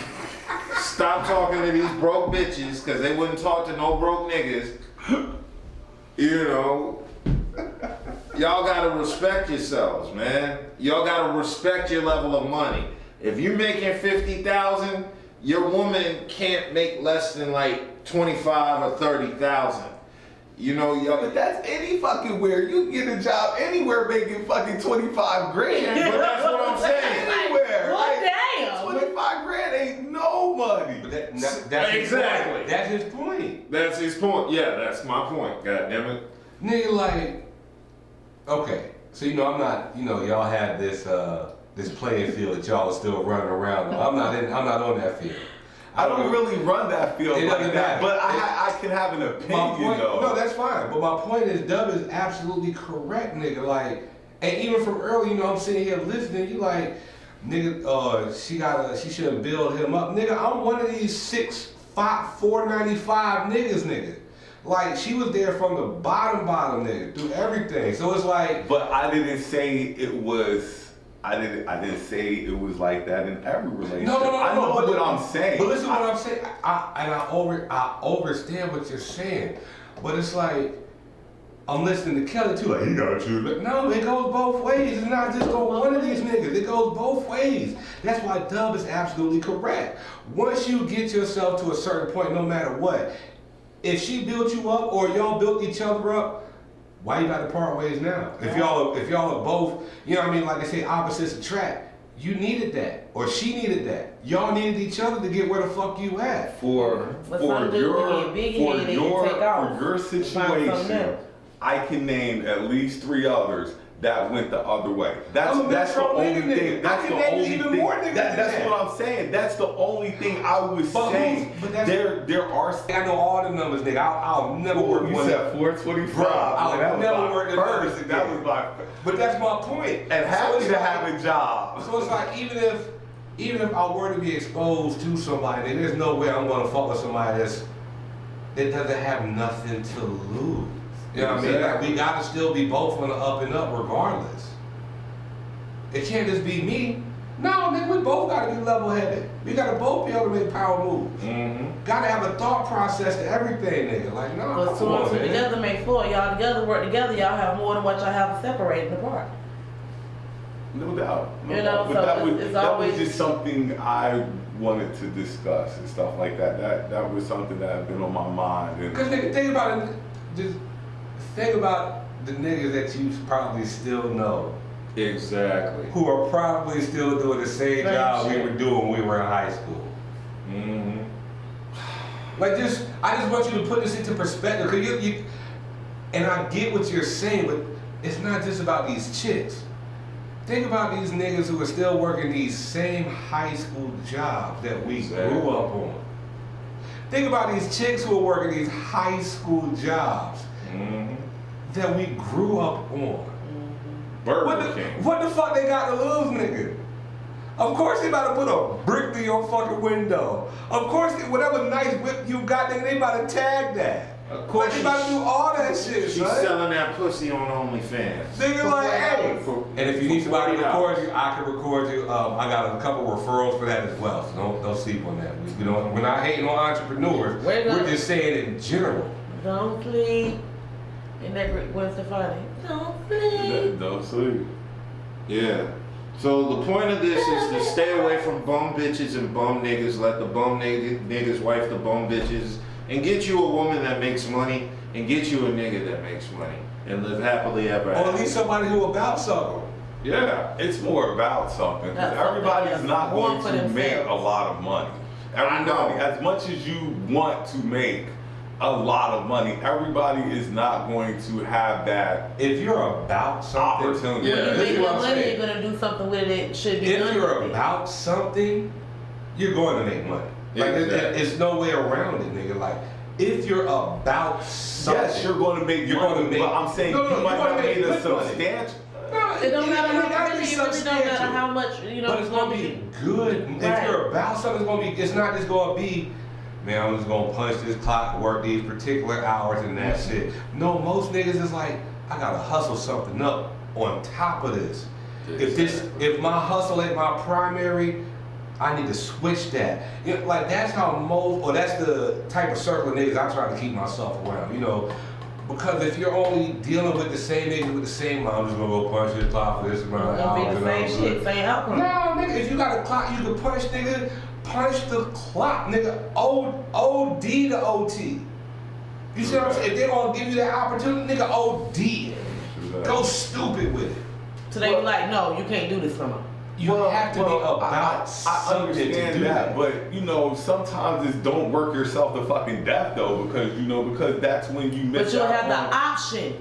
Stop talking to these broke bitches, cause they wouldn't talk to no broke niggas. Y'all gotta respect yourselves, man. Y'all gotta respect your level of money. If you're making $50,000, your woman can't make less than like $25,000 or $30,000. But that's any fucking where. You can get a job anywhere making fucking 25 grand. But that's what I'm saying. Anywhere. Well, damn. 25 grand ain't no money. That's Exactly. That's his point. That's his point. Yeah, that's my point. God damn it. Nigga, like, okay, so I'm not, y'all had this this playing field that y'all are still running around on. I'm not on that field. I don't really run that field It like doesn't that, matter. but I can have an My opinion point, though. no, that's fine. But my point is, Dub is absolutely correct, nigga. Like, and even from early, I'm sitting here listening. You like, nigga, she should have built him up, nigga. I'm one of these 6'5", 495 niggas, nigga. Like, she was there from the bottom, nigga, through everything. So it's like. But I didn't say it was. I didn't say it was like that in every relationship. No. I know what I'm saying. But listen to what I'm saying. I understand what you're saying. But it's like, I'm listening to Kelly too, like, he got you. No, it goes both ways. It's not just on one of these niggas. It goes both ways. That's why Dub is absolutely correct. Once you get yourself to a certain point, no matter what, if she built you up or y'all built each other up, why you got to part ways now? If y'all are both, you know what I mean, like they say, opposites attract. You needed that, or she needed that. Y'all needed each other to get where the fuck you at. For your situation, I can name at least 3 others that went the other way. That's the only thing. That's the only thing. That's what I'm saying. That's the only thing I was saying. There are. I know all the numbers, nigga. I'll never work. You said 425. I'll never work the numbers again. That was my. But that's my point. And happy to have a job. So it's like even if I were to be exposed to somebody, then there's no way I'm gonna fuck with somebody that doesn't have nothing to lose. You know what I mean? Like, we gotta still be both on the up and up regardless. It can't just be me. No, nigga, we both gotta be level-headed. We gotta both be able to make power moves. Mm-hmm. Gotta have a thought process to everything, nigga. Like, no, but two and two together make 4. Y'all together work together. Y'all have more than what y'all have separated apart. No doubt. You know, but so that was just something I wanted to discuss and stuff like that. That was something that had been on my mind. Because nigga, think about it. Just think about the niggas that you probably still know. Exactly. Who are probably still doing the same job we were doing when we were in high school. Mm-hmm. Like I just want you to put this into perspective, cause you, and I get what you're saying, but it's not just about these chicks. Think about these niggas who are still working these same high school jobs that we grew up on. Think about these chicks who are working these high school jobs that we grew up on. What the fuck they got to lose, nigga? Of course they about to put a brick through your fucking window. Of course, whatever nice whip you got, nigga, they about to tag that. Of course, they about to do all that shit, She's selling that pussy on OnlyFans. Nigga, like, hey. And if you need somebody to record you, I can record you. I got a couple referrals for that as well, so don't sleep on that. We're not hating on entrepreneurs. We're just saying in general. Don't sleep. And that Gwen Stefani. Don't sleep. Don't sleep. Yeah. So the point of this is to stay away from bum bitches and bum niggas. Let the bum niggas wife the bum bitches. And get you a woman that makes money, and get you a nigga that makes money, and live happily ever after. Or at least somebody who about something. Yeah, it's more about something. Because everybody's not going to make a lot of money. Everybody, as much as you want to make a lot of money, everybody is not going to have that. If you're about something, opportunity. When you make the money, you're going to do something with it. It should be done. If you're about something, you're going to make money. Like, it's no way around it, nigga. Like, if you're about something, yes, you're going to make money. But I'm saying you might not make a substantial. No, it don't matter how much. It really don't matter how much. You know, but it's gonna be good. Right. If you're about something, it's gonna be. It's not just gonna be. Man, I'm just gonna punch this clock, work these particular hours, and that's it. No, most niggas is like, I gotta hustle something up on top of this. Exactly. If my hustle ain't my primary, I need to switch that. You know, like that's that's the type of circle of niggas I try to keep myself around. You know, because if you're only dealing with the same niggas with the same, I'm just gonna go punch this clock for this amount of hours. It's gonna be the same shit, same outcome. No, nigga, if you got a clock, you can punch, nigga. Punch the clock, nigga. OD to OT. You see what I'm saying? If they gonna give you that opportunity, nigga, OD it. Go stupid with it. So they be like, no, you can't do this no more. You have to be about I understand to do that, but you know, sometimes it's don't work yourself to fucking death though, because that's when you miss. But you'll have the option.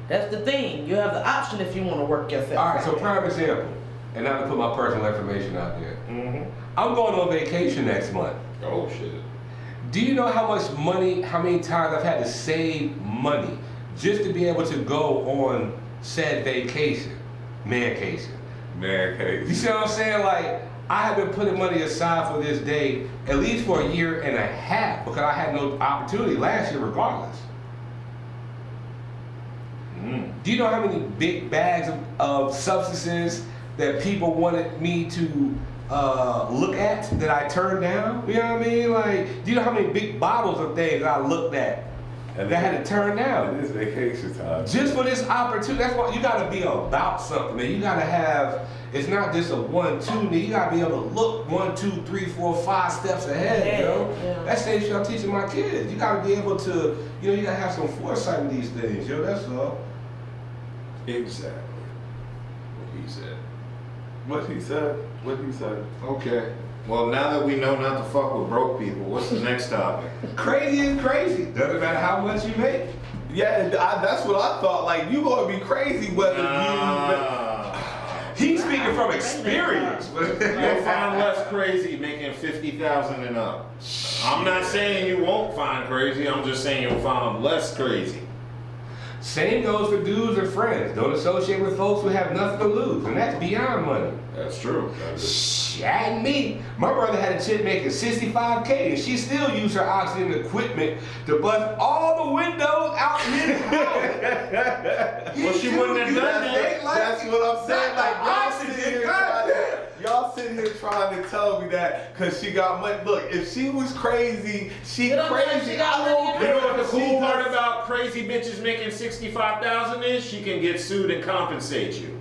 That's the thing. You have the option if you want to work yourself. All right, so prime example, and not to put my personal information out there. I'm going on vacation next month. Oh shit. Do you know how much money, how many times I've had to save money just to be able to go on said vacation? Mancation. You see what I'm saying? Like, I have been putting money aside for this day at least for a year and a half because I had no opportunity last year regardless. Do you know how many big bags of substances that people wanted me to look at that I turned down? You know what I mean? Like, do you know how many big bottles of things I looked at that I had to turn down? It is vacation time. Just for this opportunity. That's why you gotta be about something, man. You gotta have, it's not just a 1-2, you gotta be able to look 1, 2, 3, 4, 5 steps ahead, yo. Yeah. That's the shit I'm teaching my kids. You gotta be able to, you know, you gotta have some foresight in these things, yo, that's all. Exactly. What he said. What he said. What he said. Okay. Well, now that we know not to fuck with broke people, what's the next topic? Crazy is crazy. Doesn't matter how much you make. Yeah, that's what I thought. Like, you gonna be crazy whether He's speaking from experience. You'll find less crazy making 50,000 and up. I'm not saying you won't find crazy. I'm just saying you'll find less crazy. Same goes for dudes and friends. Don't associate with folks who have nothing to lose, and that's beyond money. That's true. And me, my brother had a chick making $65K, and she still used her oxygen equipment to bust all the windows out in his house. Well, she wouldn't have done that. That's what I'm saying. Like, y'all Y'all sitting here trying to tell me that because she got money. Look, if she was crazy, she You don't think crazy. she got I don't money? You know what the care. cool part about crazy bitches making 65,000 is? She can get sued and compensate you.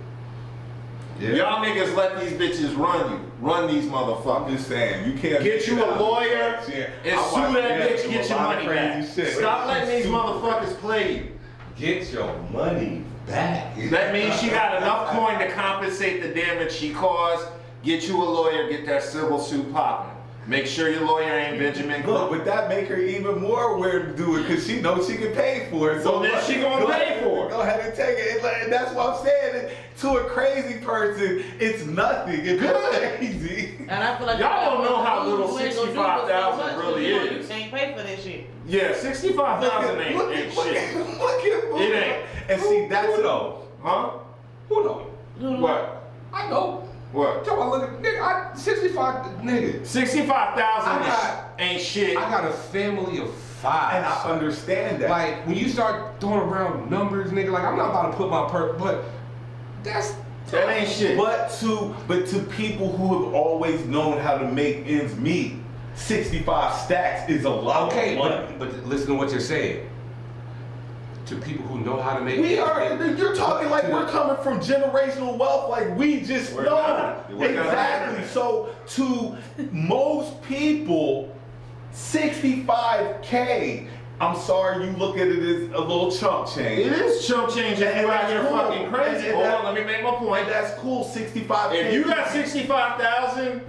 Y'all niggas let these bitches run these I'm motherfuckers. just saying, you can't Get you a lawyer and sue that bitch, get your money back. Stop letting these motherfuckers play you. Get your money back. That means she got enough coin to compensate the damage she caused. Get you a lawyer, get that civil suit popping. Make sure your lawyer ain't Benjamin Look, Cook. but that make her even more aware to do it because she knows she can pay for it. So then she gonna pay for it. Go ahead and take it. And that's what I'm saying. To a crazy person, it's nothing. It's crazy. And I feel like Y'all don't know how little you ain't gonna do 65,000 but so much, really you is. can't pay for this shit. Yeah, 65,000 ain't shit. Look at It ain't. And see, that's Who know? Huh? Who know? What? I know. What? Talk about look at nigga, 65 nigga. 65,000 ain't shit. I got a family of 5. And I son. understand that. Like when you start throwing around numbers, nigga, like I'm not about to put my but That ain't shit. But to people who have always known how to make ends meet, 65 stacks is a lot okay, of money. but listen to what you're saying. To people who know how to make You're talking like we're coming from generational wealth, like we just We're know. not. We're not. Exactly. So to most people, 65K, I'm sorry, you look at it as a little chump change. It is chump change if you out here cool. fucking crazy. And Hold that- on, let me make my point. And that's cool, 65K. If you got 65,000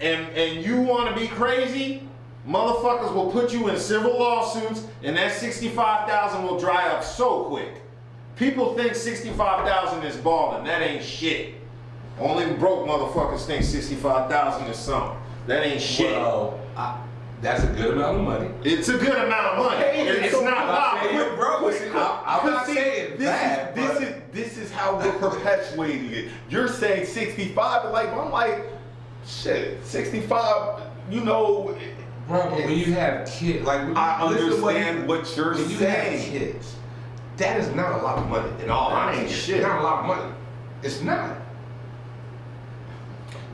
and you want to be crazy, motherfuckers will put you in civil lawsuits, and that 65,000 will dry up so quick. People think 65,000 is balling. That ain't shit. Only broke motherfuckers think 65,000 is something. That ain't shit. Well, that's a good amount of money. It's a good amount of money. Okay, It's so not I'm loud. saying- bro, I'm not See, saying that. this is how we're perpetuating it. You're saying 65, but like I'm like, shit, 65. You know, Bro, but when you have kids, like I listen to understand what you're when you saying. have kids, that is not a lot of money in all That ain't honesty. shit. It's not a lot of money. It's not.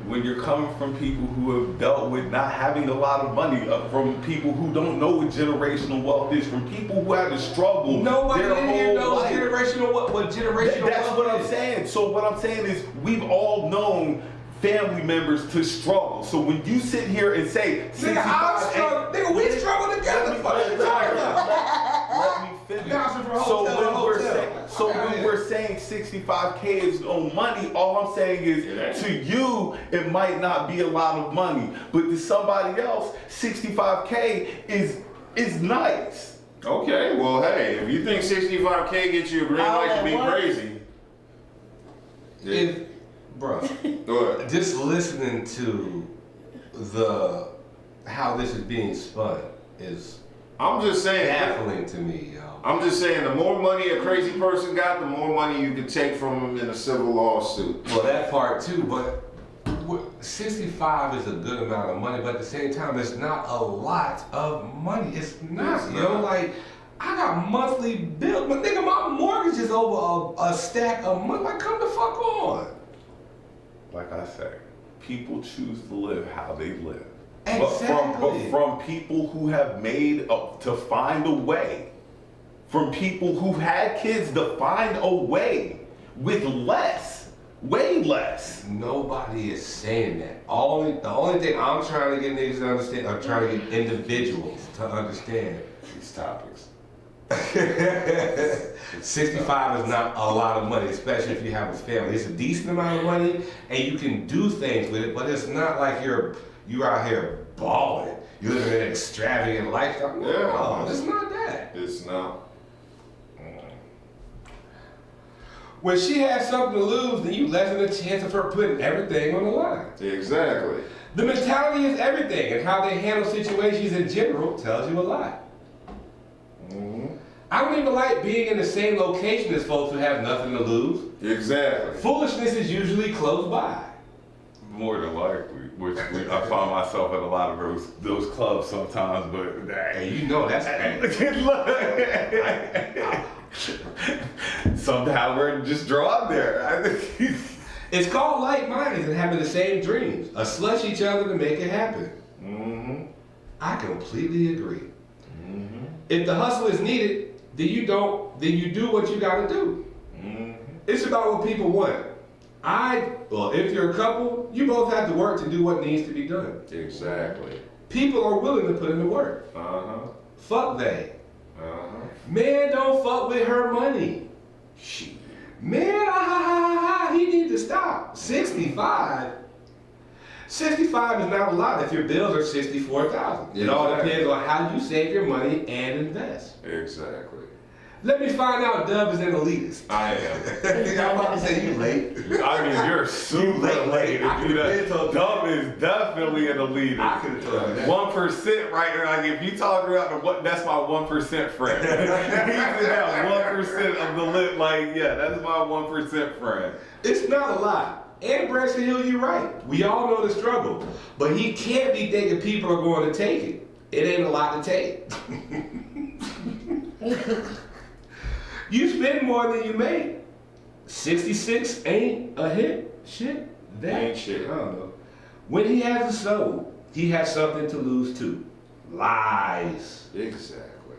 When you're coming from people who have dealt with not having a lot of money, from people who don't know what generational wealth is, from people who had to struggle Nobody their in here whole knows life. generational what generational That's wealth what I'm is. saying. So what I'm saying is we've all known family members to struggle. So when you sit here and say 65, Nigga, I struggle. Nigga, we struggle together. Fuck you talking about? Let me finish. So when we're saying 65K is no money, all I'm saying is to you it might not be a lot of money, but to somebody else 65K is nice. Okay, well, hey, if you think 65K gets you a green light to be crazy, If, bro, go ahead. just listening to how this is being spun is I'm just saying. baffling to me, yo. I'm just saying, the more money a crazy person got, the more money you can take from them in a civil lawsuit. Well, that part too, but 65 is a good amount of money, but at the same time, it's not a lot of money. It's not, It's yo. not. Like, I got monthly bills. But nigga, my mortgage is over a stack of money. Like, come the fuck on. Like I say, people choose to live how they live. Exactly. But from people who have made to find a way, from people who had kids to find a way with less, way less. Nobody is saying that. The only thing I'm trying to get niggas to understand, I'm trying to get individuals to understand These topics. 65 is not a lot of money, especially if you have a family. It's a decent amount of money, and you can do things with it, but it's not like you're out here balling. You're living an extravagant lifestyle. No, it's not that. It's not. When she has something to lose, then you lessen the chance of her putting everything on the line. Exactly. The mentality is everything, and how they handle situations in general tells you a lot. I don't even like being in the same location as folks who have nothing to lose. Exactly. Foolishness is usually close by. More than likely, which I find myself at a lot of those clubs sometimes, but And you know that's somehow we're just drawn there. It's called like-minded and having the same dreams. Slush each other to make it happen. I completely agree. If the hustle is needed, then you do what you gotta do. It's about what people want. If you're a couple, you both have to work to do what needs to be done. Exactly. People are willing to put in the work. Fuck they. Man, don't fuck with her money. Shit. Man, he need to stop. 65. 65 is not a lot if your bills are 64,000. It all depends on how you save your money and invest. Exactly. Let me find out Dub is an elitist. I am. I'm about to say you late. I mean, you're super late. I could've been told you. Dumb is definitely an elitist. I could have told you that. 1% right there. Like if you talk about that's my 1% friend. He's in that 1% of the lit. Like that's my 1% friend. It's not a lot. And Braxton Hill, you're right. We all know the struggle. But he can't be thinking people are going to take it. It ain't a lot to take. You spend more than you make. 66 ain't a hit. Shit. That Ain't shit. I don't know. When he has a soul, he has something to lose too. Lies. Exactly.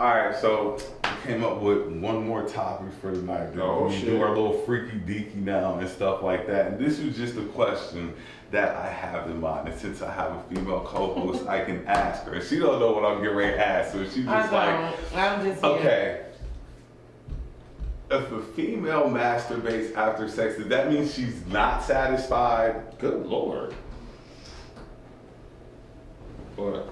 All right, so we came up with one more topic for tonight. Oh, we shit. do our little freaky deaky now and stuff like that. And this was just a question that I have in mind. And since I have a female co-host, I can ask her. She don't know what I'm getting ready to ask, so she's just I'm just here. okay. If a female masturbates after sex, does that mean she's not satisfied? Good Lord. What?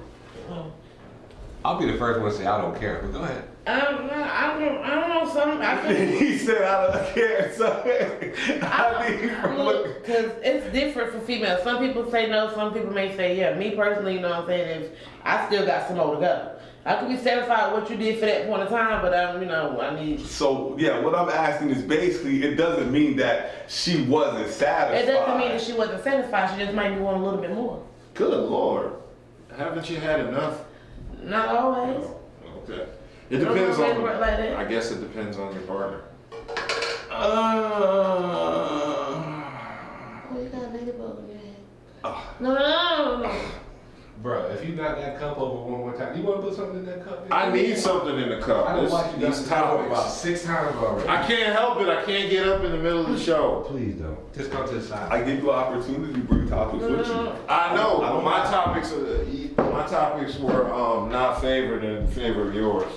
I'll be the first one to say I don't care, but go ahead. I don't know. He said I don't care. So Because it's different for females. Some people say no, some people may say yeah. Me personally, you know what I'm saying, if I still got some more to go. I could be satisfied with what you did for that point of time, but I need. So yeah, what I'm asking is basically, it doesn't mean that she wasn't satisfied. It doesn't mean that she wasn't satisfied. She just might be wanting a little bit more. Good Lord. Haven't you had enough? Not always. Oh, okay. It depends Don't on. work like that. I guess it depends on your partner. Oh, you got a ladybug in your head. Oh. No. Bro, if you knock that cup over one more time, you want to put something in that cup? I need something in the cup. I don't watch you These these about topics. 6 times already. I can't help it. I can't get up in the middle of the show. Please don't. Just come to the side. I give you an opportunity to bring topics with you. I know, I but don't my mind. topics were not favored in favor of yours.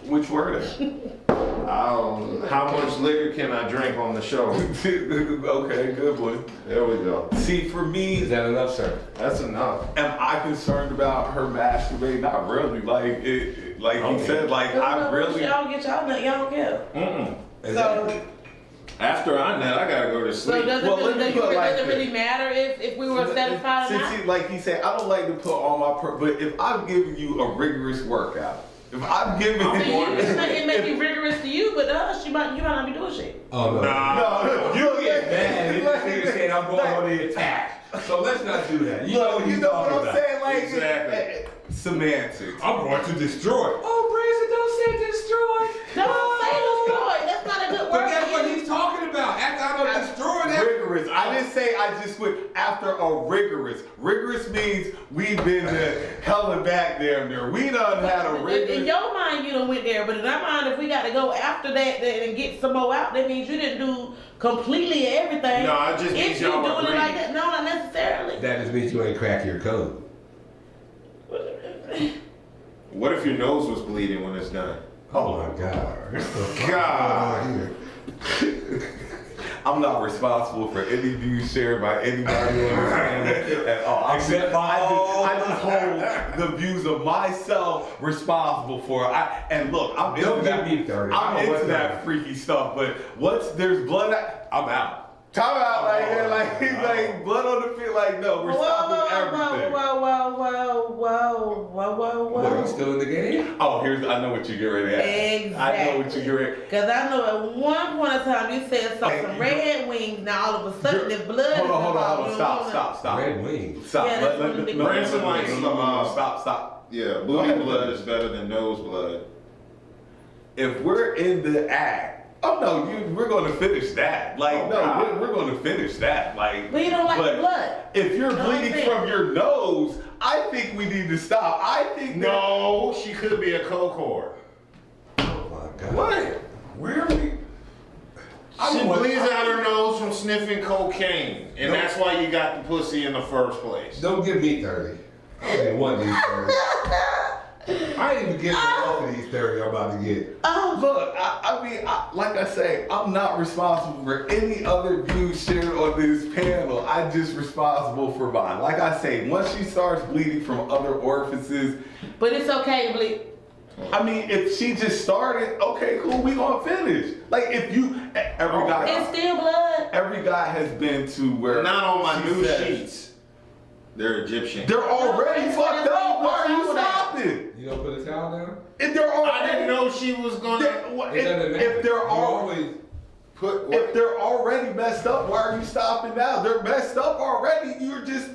Which were they? How much liquor can I drink on the show? Okay, good one. There we go. See, for me, Is that enough, sir? That's enough. am I concerned about her masturbating? Not really. Like it, like he said, like I really. Y'all get y'all nut, y'all don't care. So, After I nut, I gotta go to so sleep. does it Well, let me really, put it like does it really this. matter if we were satisfied or Since not? he, like he said, I don't like to put all my but if I'm giving you a rigorous workout, if I'm giving So you it may be rigorous to you, but to us, you might not be doing shit. Oh, no. no, You get mad if this nigga saying I'm going on the attack. So let's not do that. You know what you he's know what talking I'm about. saying? Like Exactly. semantics. I'm going to destroy. Oh, Don't say destroyed. That's not a good word. But that's what he's talking about. After I done destroyed that. Rigorous. I didn't say I just went after a rigorous. Rigorous means we've been to hell and back damn near. We done had a rigorous. In your mind, you done went there, but in our mind, if we got to go after that and get some more out, that means you didn't do completely everything. No, it just means if you y'all were doing it like greedy. that, no, not necessarily. That just means you ain't crack your code. What if your nose was bleeding when it's done? Oh my God. God. I'm not responsible for any views shared by anybody on this panel at all. I just hold the views of myself responsible for. And look, I'm Don't into give that. me 30. I'm into What's that that? freaky stuff. But once there's blood, I'm out. Time out, like blood on the field. Like no, we're stopping everything. Whoa. What, are you still in the game? Oh, I know what you're getting ready to ask. I know what you're getting ready. Because I know at one point in time you said some red wings. Now all of a sudden there's blood. Hold on. Stop. Red wings. Stop. Yeah, that's one of the big Branson likes some, Stop. Yeah, booty blood is better than nose blood. If we're in the act, we're going to finish that. Like, we're going to finish that. Like, But you don't like the blood. If you're You know what I'm bleeding saying? from your nose, I think we need to stop. I think No, she could be a co-core. Oh my God. What? Where are we? She bleeds out her nose from sniffing cocaine, and that's why you got the pussy in the first place. Don't give me 30. I didn't want these 30. I ain't even getting off of these 30 I'm about to get. Look, like I say, I'm not responsible for any other views shared on this panel. I'm just responsible for mine. Like I say, once she starts bleeding from other orifices, But it's okay to bleed. I mean, if she just started, okay, cool, we gonna finish. Like if It's still blood. every guy has been to where Not on my she new says, sheets. They're Egyptian. They're already No, fucked that's up. Why are you why you stopping? You don't put a towel down? If they're already, I didn't know she was gonna It doesn't matter. if they're You all. always put. If they're already messed up, why are you stopping now? They're messed up already. You're just.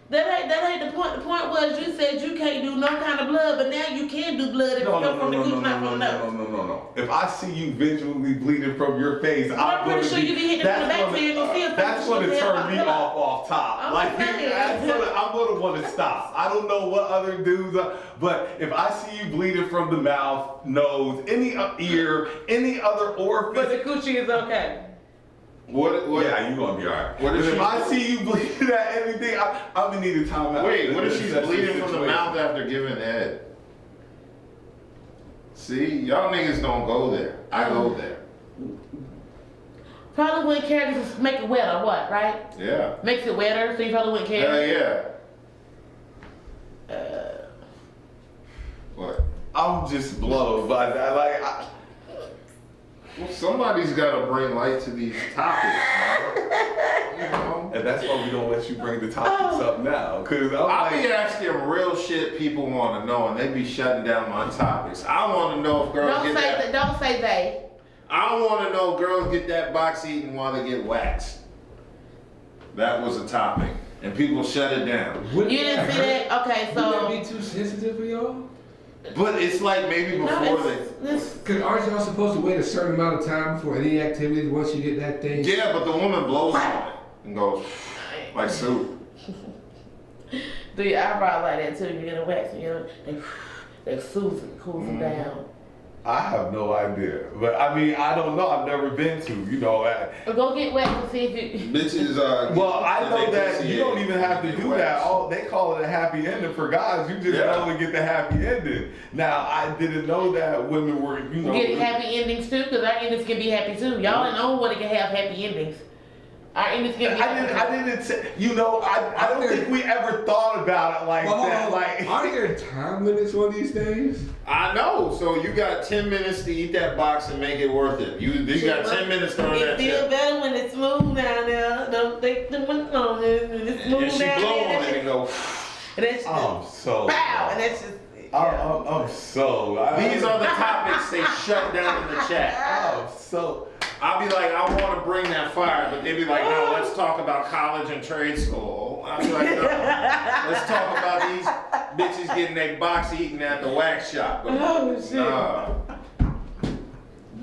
That ain't the point. The point was you said you can't do no kind of blood, but now you can do blood if it come from the gooch, not from the nose. No. If I see you visually bleeding from your face, I'm pretty sure you can hit it from the back so you can see it. That's gonna turn me off top. I'm Like saying. I'm gonna want to stop. I don't know what other dudes are, but if I see you bleeding from the mouth, nose, any ear, any other But orifice. the coochie is okay. What? Yeah, you gonna be alright. What But if if she- I see you bleeding at anything, I'm gonna need a timeout. Wait, what if she's That's bleeding from the situation. mouth after giving head? See, y'all niggas don't go there. I go there. Probably wouldn't care to make it wetter, what, right? Yeah. Makes it wetter, so you probably wouldn't Hell care. yeah. What? I'm just blown by that. Like, Well, somebody's got to bring light to these topics, man. You know? and that's why we don't let you bring the topics up now. Cause I'm I like, be asking real shit people want to know, and they be shutting down my topics. I want to know if girls Don't get say that. don't say they. I want to know if girls get that box eaten while they get waxed. That was a topic, and people shut it down. Wouldn't You didn't see hurt? that? Okay, Wouldn't that so be too sensitive for y'all? But it's like maybe before no, they. it's Because aren't y'all supposed to wait a certain amount of time for any activities once you get that thing? Yeah, but the woman blows on it and goes like soup. do your eyebrows like that too. You get a wax, you know, they soothes it, cools them down. I have no idea. But I mean, I don't know. I've never been to, Or go get waxed and see if you. Bitches Well, I know that you don't even have to do that. They call it a happy ending for guys. You just only get the happy ending. Now, I didn't know that women were, Get happy endings too, because our endings can be happy too. Y'all don't know what it can have happy endings. Our endings can be happy. I didn't say, I don't think we ever thought about it like that. Like, Are there time limits on these things? I know. So you got 10 minutes to eat that box and make it worth it. You got 10 minutes to earn that It feels tip. better when it's smooth down there. Don't think too much on it. When it's smooth And she down blow there. on it and go. And that's just I'm so. pow, and that's just. I'm so. These are the topics they shut down in the chat. I'm so. I'll be like, I want to bring that fire, but they'd be like, no, let's talk about college and trade school. I'll be like, no, let's talk about these bitches getting their box eaten at the wax shop. Oh, shit.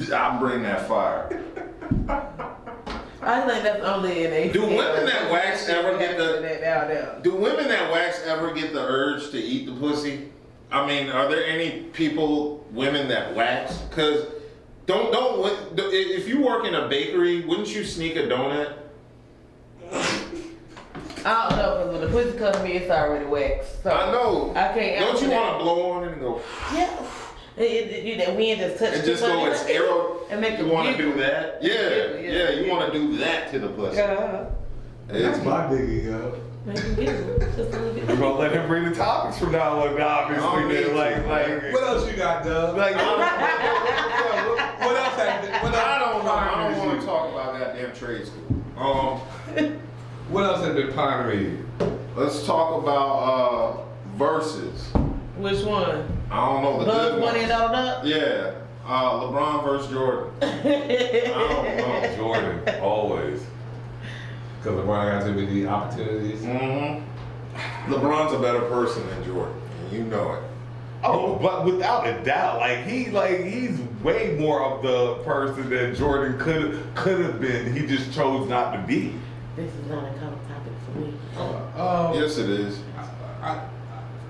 I bring that fire. I think that's only in ATL. Do women that wax ever get the? the? Do women that wax ever get the urge to eat the pussy? I mean, are there any women that wax? Cause if you work in a bakery, wouldn't you sneak a donut? I don't know, because when the pussy comes to me, it's already waxed. So I know. I can't. Don't you want to blow on it and go? Yeah. That wind just touched And just go as arrow. and make You it want to giggle. do that? Yeah. You want to do that to the pussy. That's my biggie, yo. Make it giggle. Just a little bit. We're gonna let him bring the topics from now on. Obviously, then, like. What else you got, Doug? Like, what else? I don't know. I don't want to talk about goddamn trade school. What else has been pondering you? Let's talk about verses. Which one? I don't know the Bugs good Bunny and ones. all that? Yeah, LeBron versus Jordan. I don't know. Jordan, always. Because LeBron got too many opportunities. Mm-hmm. LeBron's a better person than Jordan, and you know it. oh, but without a doubt, he's way more of the person that Jordan could have been. He just chose not to be. This is not a common topic for me. Yes, it is.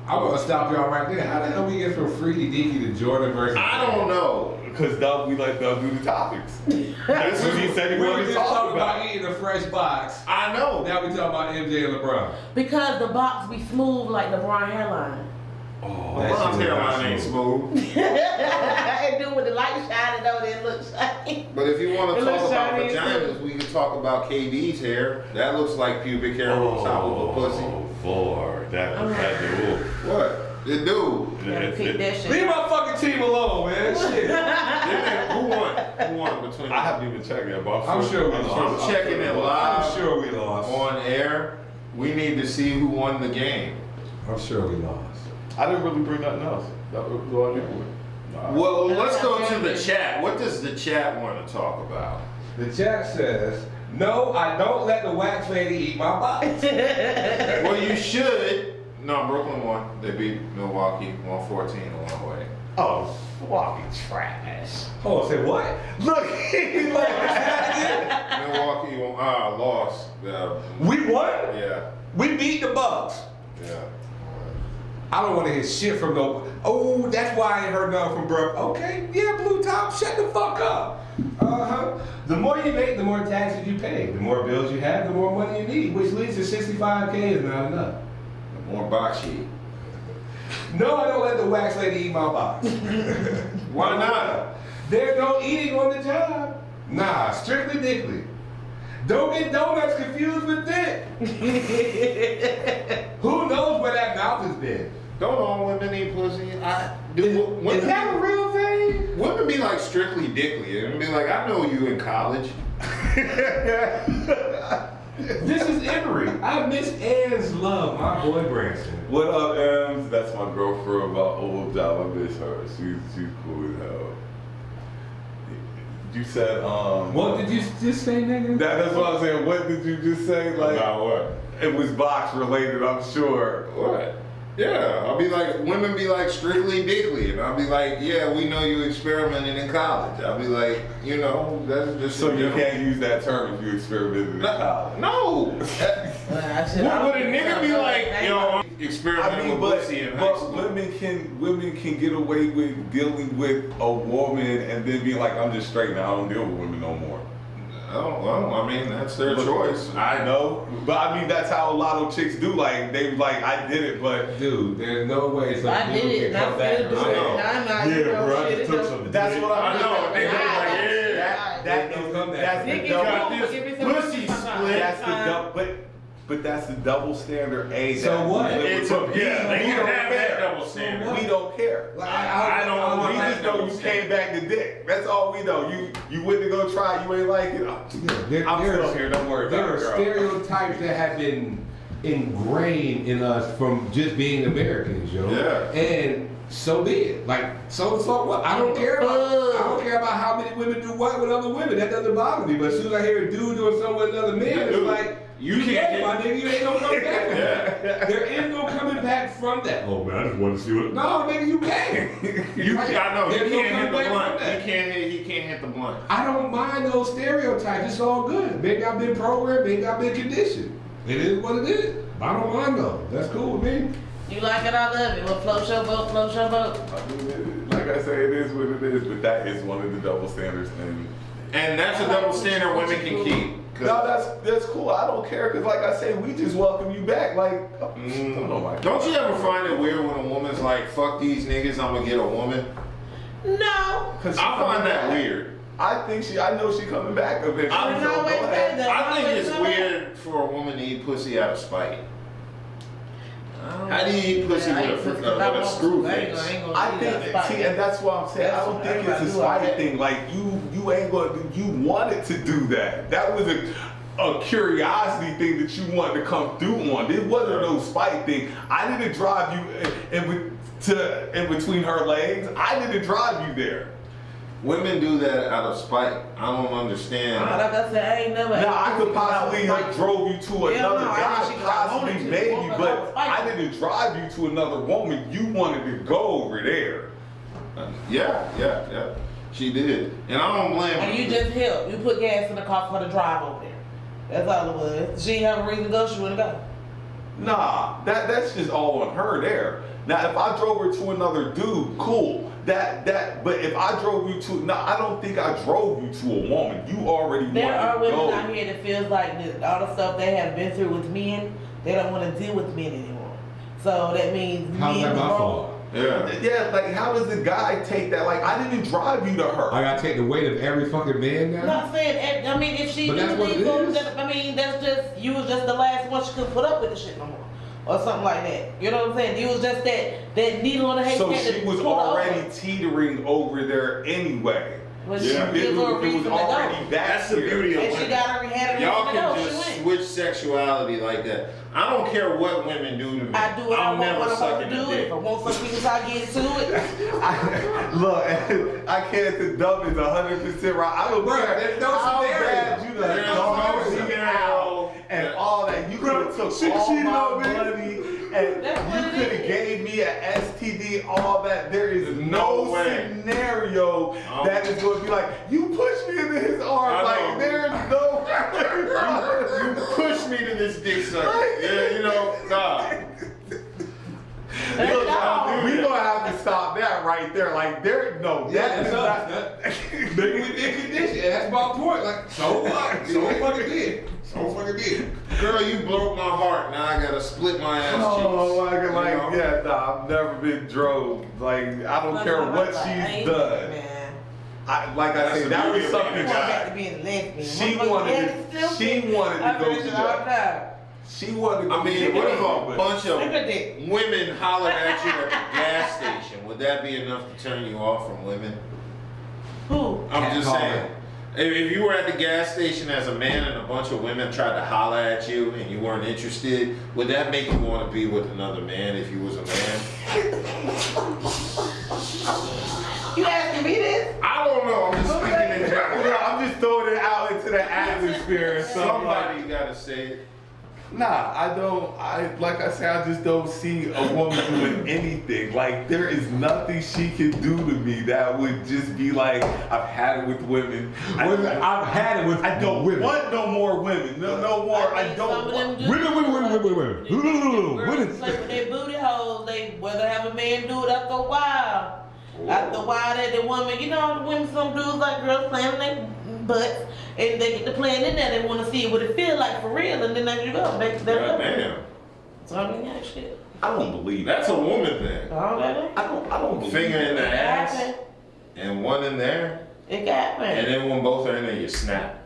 I want to stop y'all right there. How the hell we get from Freaky Deaky to Jordan versus? I don't know. Because we let Doug do the topics. That's what he said he We wanted were to just talk talking about. about eating a fresh box. I know. Now we talking about MJ and LeBron. Because the box be smooth like the LeBron hairline. Oh, LeBron's hairline ain't smooth. It do with the light shining over there, it looks shiny. But if you want It to talk looks about shiny vaginas, too. we can talk about KD's hair. That looks like pubic hair on top of a pussy. Lord, that What? It do. Gotta pick that shit. Leave my fucking team alone, man. Shit. Who won? Who won between? I haven't even checked that, but I'm sure we I'm lost. checking it live. I'm sure we lost. On air. We need to see who won the game. I'm sure we lost. I didn't really bring nothing else. That was all I did with. Well, let's go to the chat. What does the chat want to talk about? The chat says, no, I don't let the wax lady eat my box. Well, you should. No, Brooklyn won. They beat Milwaukee 114 a long way. Oh, Milwaukee trash. Oh, say what? Look, he like Milwaukee lost. We won? Yeah. We beat the Bucks. Yeah. I don't want to hear shit from no. Oh, that's why I ain't heard nothing from Brooke. Okay, yeah, Blue Top, shut the fuck up. The more you make, the more taxes you pay. The more bills you have, the more money you need, which leads to 65K is not enough. More box sheet. No, I don't let the wax lady eat my box. Why not? There's no eating on the job. Nah, strictly dickly. Don't get donuts confused with dick. Who knows where that mouth has been? Don't all women eat pussy? Is that a real thing? Women be like strictly dickly and be like, I know you in college. This is Emory. I miss Ann's love, my boy Branson. what up, Ems? That's my girlfriend. My old job. I miss her. She's cool as hell. You said What did you just say, nigga? That's what I'm saying. What did you just say? Like About what? it was box related. I'm sure. What? Yeah, I'll be like, women be like strictly dickly, and I'll be like, yeah, we know you experimented in college. I'll be like, you know, that's just So you can't use that term if you experimented in college. No. Would a nigga be like, yo, I'm experimenting with pussy in high school? women can get away with dealing with a woman and then be like, I'm just straight now. I don't deal with women no more. Oh, well, I mean, that's their choice. I know, but I mean that's how a lot of chicks do. Like they like, I did it, but Dude, there's no way some I people did it, can and come I back still and do say, it. And I'm not, you know, shit, it don't- that's what I know. They be like, yeah. That Don't is come back. that's Dick the is double. wrong, this but give me some pussy sometimes. split. That's the double. But that's the double standard. So what? It's a, yeah, they we can don't have that care. double standard. We don't care. Like, I don't We want just know you came back to dick. That's all we know. You went to go try. You ain't like it. I'm still here. Don't worry There about are it, girl. stereotypes that have been ingrained in us from just being Americans, yo. Yeah. And so be it. Like, so what? I don't care about how many women do what with other women. That doesn't bother me. But as soon as I hear a dude doing something with another man, it's like, You can't my hit. nigga, you ain't no coming back from Yeah. that. There is no coming back from that. Oh man, I just want to see what. No, nigga, you can't. I know. You There's no can't hit coming the back blunt. from that. He can't hit the blunt. I don't mind those stereotypes. It's all good. Maybe I've been programmed. Maybe I've been conditioned. It is what it is. I don't mind though. That's cool with me. You like it, I love it. Well, float your boat, float your boat. I mean, like I say, it is what it is, but that is one of the double standards. And that's a double standard women can keep. No, that's cool. I don't care because, like I say, we just welcome you back. Like, don't Don't you ever find it weird when a woman's like, "Fuck these niggas, I'm gonna get a woman"? No. I find that weird. I know she coming back eventually. I don't so know go where ahead. that- I think it's Always weird for a woman to eat pussy out of spite. How do you eat pussy with a screw face? I think, see, and that's what I'm saying. I don't think it's a spite thing. Like you ain't gonna. You wanted to do that. That was a curiosity thing that you wanted to come through on. It wasn't no spite thing. I didn't drive you in between her legs. I didn't drive you there. Women do that out of spite. I don't understand. Like I said, I ain't never. Now I could possibly have drove you to another no, I guy, think she wanted possibly to. maybe, Woman but don't spite. I didn't drive you to another woman. You wanted to go over there. Yeah. She did, and I don't blame her. And you just helped. You put gas in the car for her to drive over there. That's all it was. She didn't have a reason to go. She wouldn't go. Nah, that's just all on her there. Now, if I drove her to another dude, cool. But if I drove you to, no, I don't think I drove you to a woman. You already There are wanted to women go. out here that feels like that all the stuff they have been through with men, they don't want to deal with men anymore. So that means How's men that my grow- fault? Yeah, like how does the guy take that? Like I didn't drive you to her. I gotta take the weight of every fucking man I'm now. not saying. I mean, if she But that's do what it leave for, is. I mean, that's just you was just the last one she couldn't put up with the shit no more, or something like that. You know what I'm saying? You was just that needle on the haystack. So that she was pulled her already over. teetering over there anyway. But Yeah. she give her a It reason was to go. already back That's the here. beauty of And she women. got her had a Y'all reason to can go. just She went. switch sexuality like that. I don't care what women do to me. I do what I I'm want never when I want sucking to a do it. dick. If I want some peace, I get to it. Look, I can't condone is 100% right. I don't Bruh, care there's no how scenario. bad you done There's no gone scenario. out and all that. You could have took she all cheated my on me. money and That's what you it could have is. gave me an STD, all that. There is No no way. scenario that is going to be like, you pushed me into his arms. I Like, know. there's no You push me to this dick sucker. Yeah, you know, nah. That's all. We gonna have to stop that right there. Like that is not. Maybe we did condition. That's my point. Like, so what? So fucking did. So fucking did. Girl, you broke my heart. Now I gotta split my ass cheeks. Oh, like, You know? yeah, nah, I've never been drove. Like, I don't care what she's done. Man. Like I That's said, the that was beauty of something being Going back that to being a lesbian. She Motherfucker, wanted yeah, to- it's still she shit. wanted to I go finish do it all that. the time. she wanted to go. I mean, do what it, if a but- bunch of Look at that. women hollered at you at the gas station? Would that be enough to turn you off from women? Who? I'm just Catcalling. saying. If you were at the gas station as a man and a bunch of women tried to holler at you and you weren't interested, would that make you want to be with another man if you was a man? You asking me this? I don't know. I'm just speaking in general. I'm just throwing it out into the atmosphere and stuff. Like, Somebody gotta say it. nah, I don't. Like I said, I just don't see a woman doing anything. Like there is nothing she can do to me that would just be like, I've had it with women. I've had it with I don't women. want no more women. No more. I think don't some of them want. do. Women. Girls play with their booty holes. They whether have a man do it after a while. After a while, that the woman, you know, the women, some dudes like girls playing with their butts, and they get to playing in there. They want to see what it feel like for real, and then there you go, back to their God level. damn. So I mean, yeah, shit. I don't believe that. That's a woman thing. All that ain't. I don't believe Finger in the It ass happen. and one in there, It got and me. then when both are in there, you snap.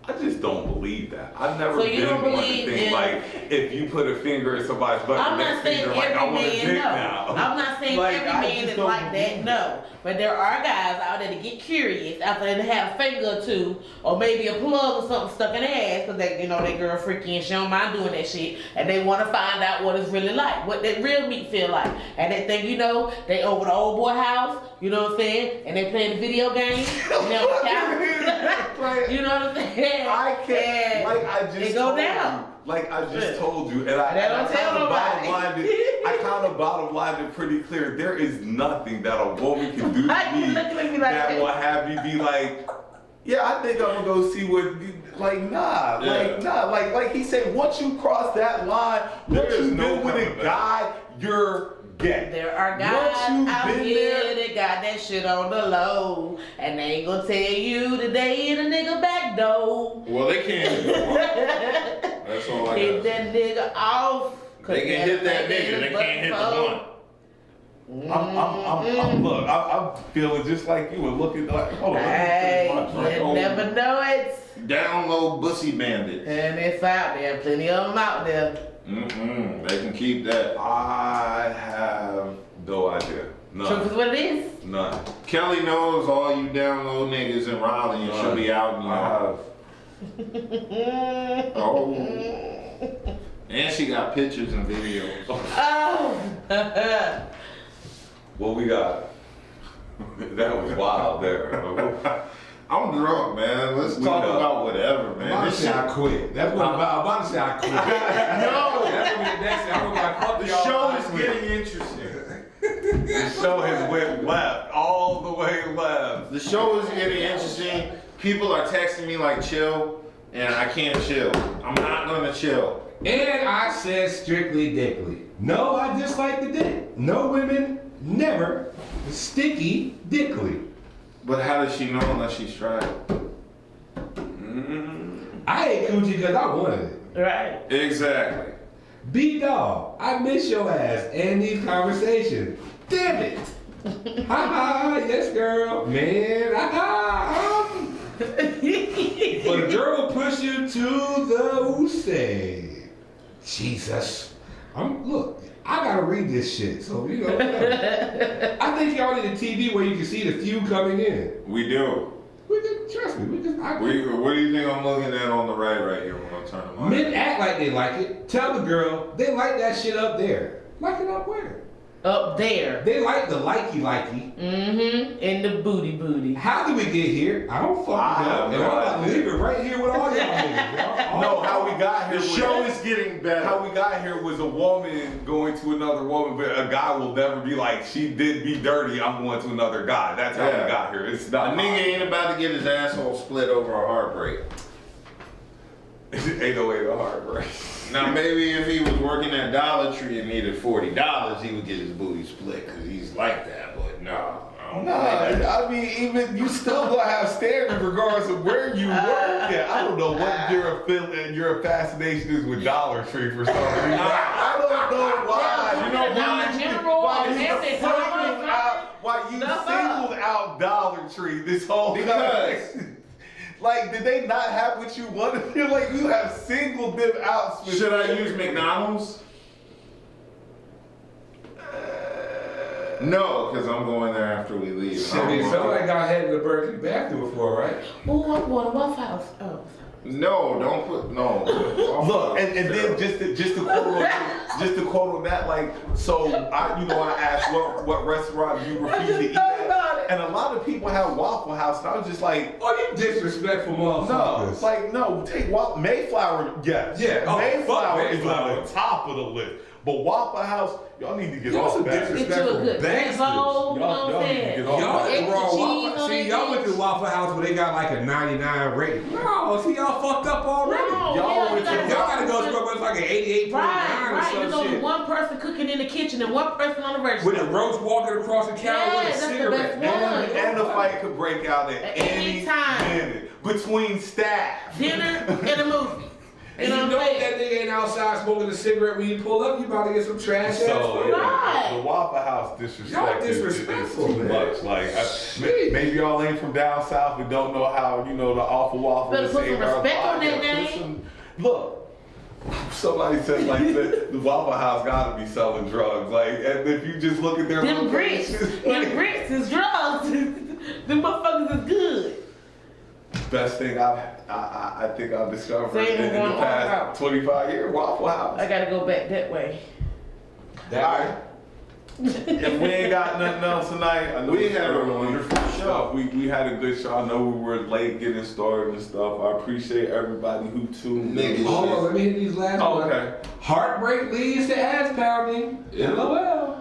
I just don't believe that. I've never So you been don't one to believe think in- like if you put a finger in somebody's butt, I'm the not next saying finger like I every want a man, dick no. now. I'm not saying Like, every I man just is don't like that, believe no. But there are guys out there that get curious after they have a finger or two, or maybe a plug or something stuck in their ass, because they, you know, their girl freaky and she don't mind doing that shit, and they want to find out what it's really like, what that real meat feel like. And they think, you know, they over the old boy house, you know what I'm saying, and they playing the video game, you know, couch. You know what I'm saying? I can't. And Like I just It go told down. you. Like I just told you, and I don't tell nobody. I kind of bottom lined it pretty clear. There is nothing that a woman can do to Why you me looking at me like that that? will have me be like, yeah, I think I'm gonna go see what. Like nah, like he said. Once you cross that line, once There is you've no been with coming a back. guy, you're gay. There are guys Once you've out been here there- that got that shit on the low, and they ain't gonna tell you that they in a nigga back door. Well, they can't. That's all I Hit got. that nigga off. 'cause They can hit that that's nigga. They can't hit the blunt. Look, I'm feeling just like you were looking like. Hold on, let me Hey, finish my drink. you never know it. Down low bussy bandits. And it's out there, plenty of them out there. They can keep that. I have no idea. Truth is None. what it is. None. Kelly knows all you down low niggas in Raleigh, and she'll be out in I y'all. have. Oh. And she got pictures and videos. Oh. What we got? That was wild there. I'm drunk, man. Let's We talk know. about whatever, I'm man. about to This say shit- I quit. That's what I'm about to say I quit. No. That's what that's it. I'm like, fuck The y'all. show I is quit. getting interesting. The show has went left, all the way left. The show is getting interesting. People are texting me like chill, and I can't chill. I'm not gonna chill. And I said strictly dickly. No, I just like the dick. No women, never sticky dickly. But how does she know unless she's tried? I ate coochie because I wanted it. Right. Exactly. B-Dog, I miss your ass and these conversations. Damn it. Ha ha, yes girl. Man, ha ha. But a girl will push you to the say. Jesus. Look, I gotta read this shit, so you know. I think y'all need a TV where you can see the few coming in. We do. We can, trust me, what What do you think I'm looking at on the right here when I turn them on? men act like they like it. Tell the girl they like that shit up there. Like it up where? Up there. They like the likey. Mm-hmm. And the booty. How did we get here? I don't fucking know. And I'm about to leave it right here with all y'all niggas. Y'all. No, how we got here The was, show is getting better. how we got here was a woman going to another woman, but a guy will never be like, she did be dirty, I'm going to another guy. That's how Yeah. we got here. It's A not nigga ain't about to get his asshole split over a heartbreak. 808 a heartbreak. Now maybe if he was working at Dollar Tree and needed $40, he would get his booty split because he's like that. But no, I don't Nah, play that. I mean, even you still gonna have standards regardless of where you work. Yeah, I don't know what your fascination is with Dollar Tree for some reason. I don't know why. Yeah, You know Dollar why? General, Why and you everything. singled out? Why you Stuff singled out Dollar Tree this whole time? Because- Like, did they not have what you wanted? You're like, you have singled them out. Should I use McDonald's? No, because I'm going there after we leave. Shit, I mean, somebody got head in the Berkeley bathroom before, right? Oh, I'm going to Waffle House. Oh. No, don't put no. Look, and then just to quote on that, like, so I asked what restaurant you refuse to eat at, and a lot of people have Waffle House, and I was just like, Oh, you disrespectful no, motherfuckers. take Mayflower, yes, Yeah, oh, Mayflower fuck is on Mayflower. the top of the list, but Waffle House, y'all need to get Y'all off some that. disrespect- Get you a good Bastards. bowl, you know what Y'all I'm need to saying? get off Y'all that. went to Extra wrong cheese Waffle. on See, that y'all went to bitch. Waffle House where they got like a 99 rating. No, see, y'all fucked up already. No, Y'all yeah, went to- Y'all gotta go somewhere where it's like an 88.9 Right. or There's some only shit. one person cooking in the kitchen and one person on the register. With a roach walking across the counter Yeah, with a that's the cigarette. best one. And the fight could break out at any any time. minute between staff. Dinner and a movie. And you know what I'm that nigga ain't outside smoking a cigarette when you pull up, you about to get some trash ass So food. Right. the Waffle House disrespect Y'all is disrespectful, too man. much. Like Shit. maybe y'all ain't from down south and don't know how the awful waffle Better is put some saved our respect on lives. that Yeah, put name. some- Look, somebody said like the Waffle House gotta be selling drugs. Like, and if you just look at their Them grits. locations, Them like, grits is drugs. Them motherfuckers is good. best thing I think I've discovered Say it in the one more past time. 25 years, Waffle House. I gotta go back that way. That All right. If we ain't got nothing else tonight, I know We it's had a early. wonderful stuff. We had a good show. I know we were late getting started and stuff. I appreciate everybody who tuned in. Hold on, let me hit these last Oh, ones. okay. Heartbreak leads to ass pounding. LOL.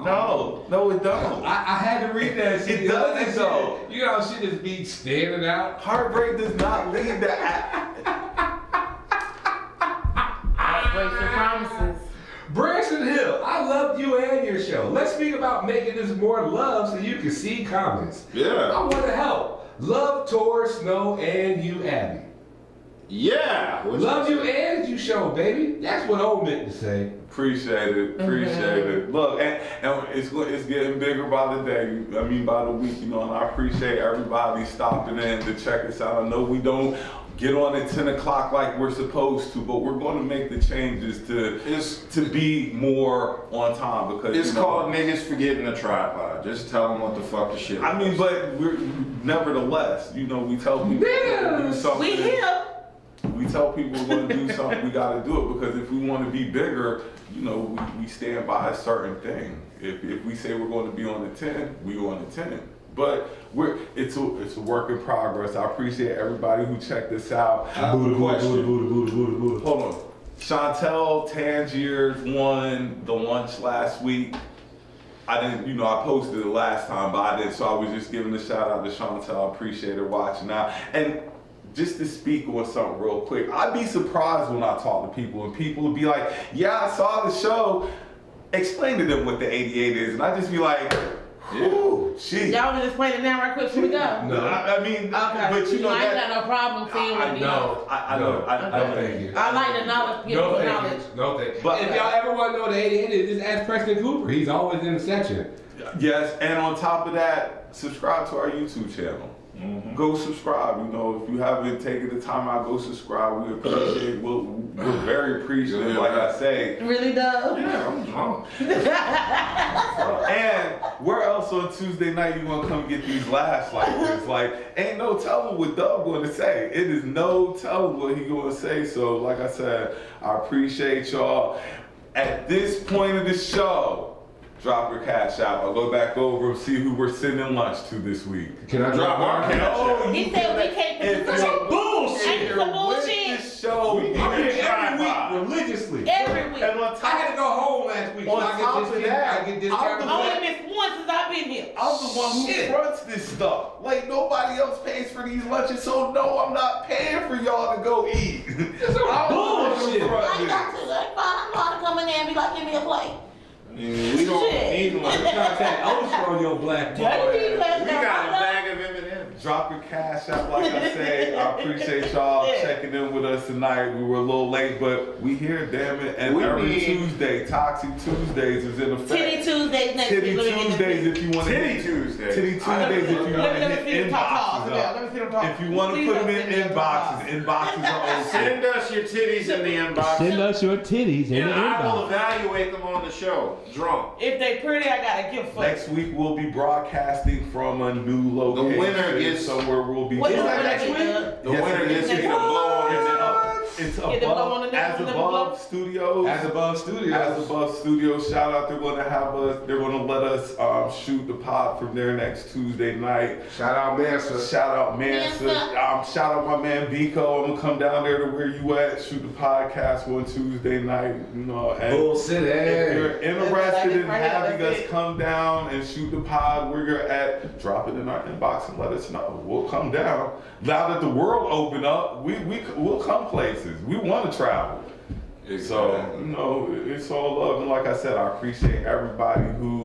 No, it don't. I had to read that shit. It doesn't, though. You know, shit just be standing out. Heartbreak does not lead to Break your promises. Branson Hill, I loved you and your show. Let's speak about making this more love so you can see comments. Yeah. I want to help. Love, Tor, Snow, and you, Abby. Yeah. Love you and you show, baby. That's what O meant to say. Appreciate it. Look, and it's getting bigger by the day. I mean, by the week, you know. And I appreciate everybody stopping in to check us out. I know we don't get on at 10 o'clock like we're supposed to, but we're going to make the changes to be more on time because It's called niggas forgetting the tripod. Just tell them what the fuck the shit. I mean, was. but we're nevertheless, you know, we tell people to do something. We here. We tell people we're going to do something, we got to do it because if we want to be bigger, you know, we stand by a certain thing. If we say we're going to be on the 10, we on the 10. But it's a work in progress. I appreciate everybody who checked this out. Buddha. Hold on. Chantel Tangiers won the lunch last week. I didn't, you know, I posted it last time, but I didn't. So I was just giving a shout out to Chantel. I appreciate her watching now. And just to speak on something real quick, I'd be surprised when I talk to people and people would be like, yeah, I saw the show. Explain to them what the 88 is. And I just be like, ooh, shit. Y'all want to explain it now right quick before we go? No. I mean, Okay. but you know I ain't that. got no problem seeing what we know. I know. No, thank you. I like the knowledge, get No, the thank knowledge. you. No, thank you. But- If y'all ever want to know the 88 is, just ask Preston Cooper. He's always in the section. Yes, and on top of that, subscribe to our YouTube channel. Go subscribe. You know, if you haven't taken the time out, go subscribe. We appreciate. We're very appreciative. Like I say. It really does. Yeah, I'm drunk. And where else on Tuesday night you gonna come get these laughs like this? Like, ain't no telling what Doug gonna say. It is no telling what he gonna say. So, like I said, I appreciate y'all. At this point of the show, drop your cash out. I'll go back over and see who we're sending lunch to this week. Can I drop our cash out? No, He said we can't If do you're bullshit. Ain't some with bullshit. the show, I'm you here can every try. week religiously. Every week. And on I top had to go home last week. On so top of that, I get this I'm the I only missed one since I've been here. I'm the one who Shit. fronts this stuff. Like nobody else pays for these lunches, so no, I'm not paying for y'all to go eat. This is bullshit. I ain't got to. That's fine. I'm going to come in there and be like, give me a plate. We don't Shit. need one. Contact Ocean on your black boy. Dirty left We got a now. bag of M&M's. Drop your cash out, like I say. I appreciate y'all Yeah. checking in with us tonight. We were a little late, but we here, damn it. And We every need- Tuesday, Toxic Tuesdays is in effect. Titty Tuesdays next Titty week. Let me get Tuesdays this. if you want to Titty hit Tuesdays. Titty Tuesdays if you want Let to me see hit them talk. inboxes Yeah, up. let me see them talk. If you want to Please put don't them in send me inboxes, inboxes are open. Send us your titties in the inbox. Send us your titties in And the I will inbox. evaluate them on the show. Drunk. If they pretty, I got a gift for you. Next week we'll be broadcasting from a new location. winner gets- somewhere we'll be. What Is is that that next week? week? The Yes, winner it gets is. to get a blow on his It's Get the blow on above, the as nipple, above nipple studios. As Above Studios. As Above Studios, shout out. They're going to have us. They're going to let us shoot the pod from there next Tuesday night. Shout out Mansa. Shout out Mansa. Mansa. Shout out my man Biko. I'm gonna come down there to where you at. Shoot the podcast on Tuesday night. You know, and Bullshit. if you're interested in Right here, having that's us it. come down and shoot the pod where you're at, drop it in our inbox and let us know. We'll come down. Now that the world opened up, we'll come places. We want to travel. So, you know, it's all love. And like I said, I appreciate everybody who.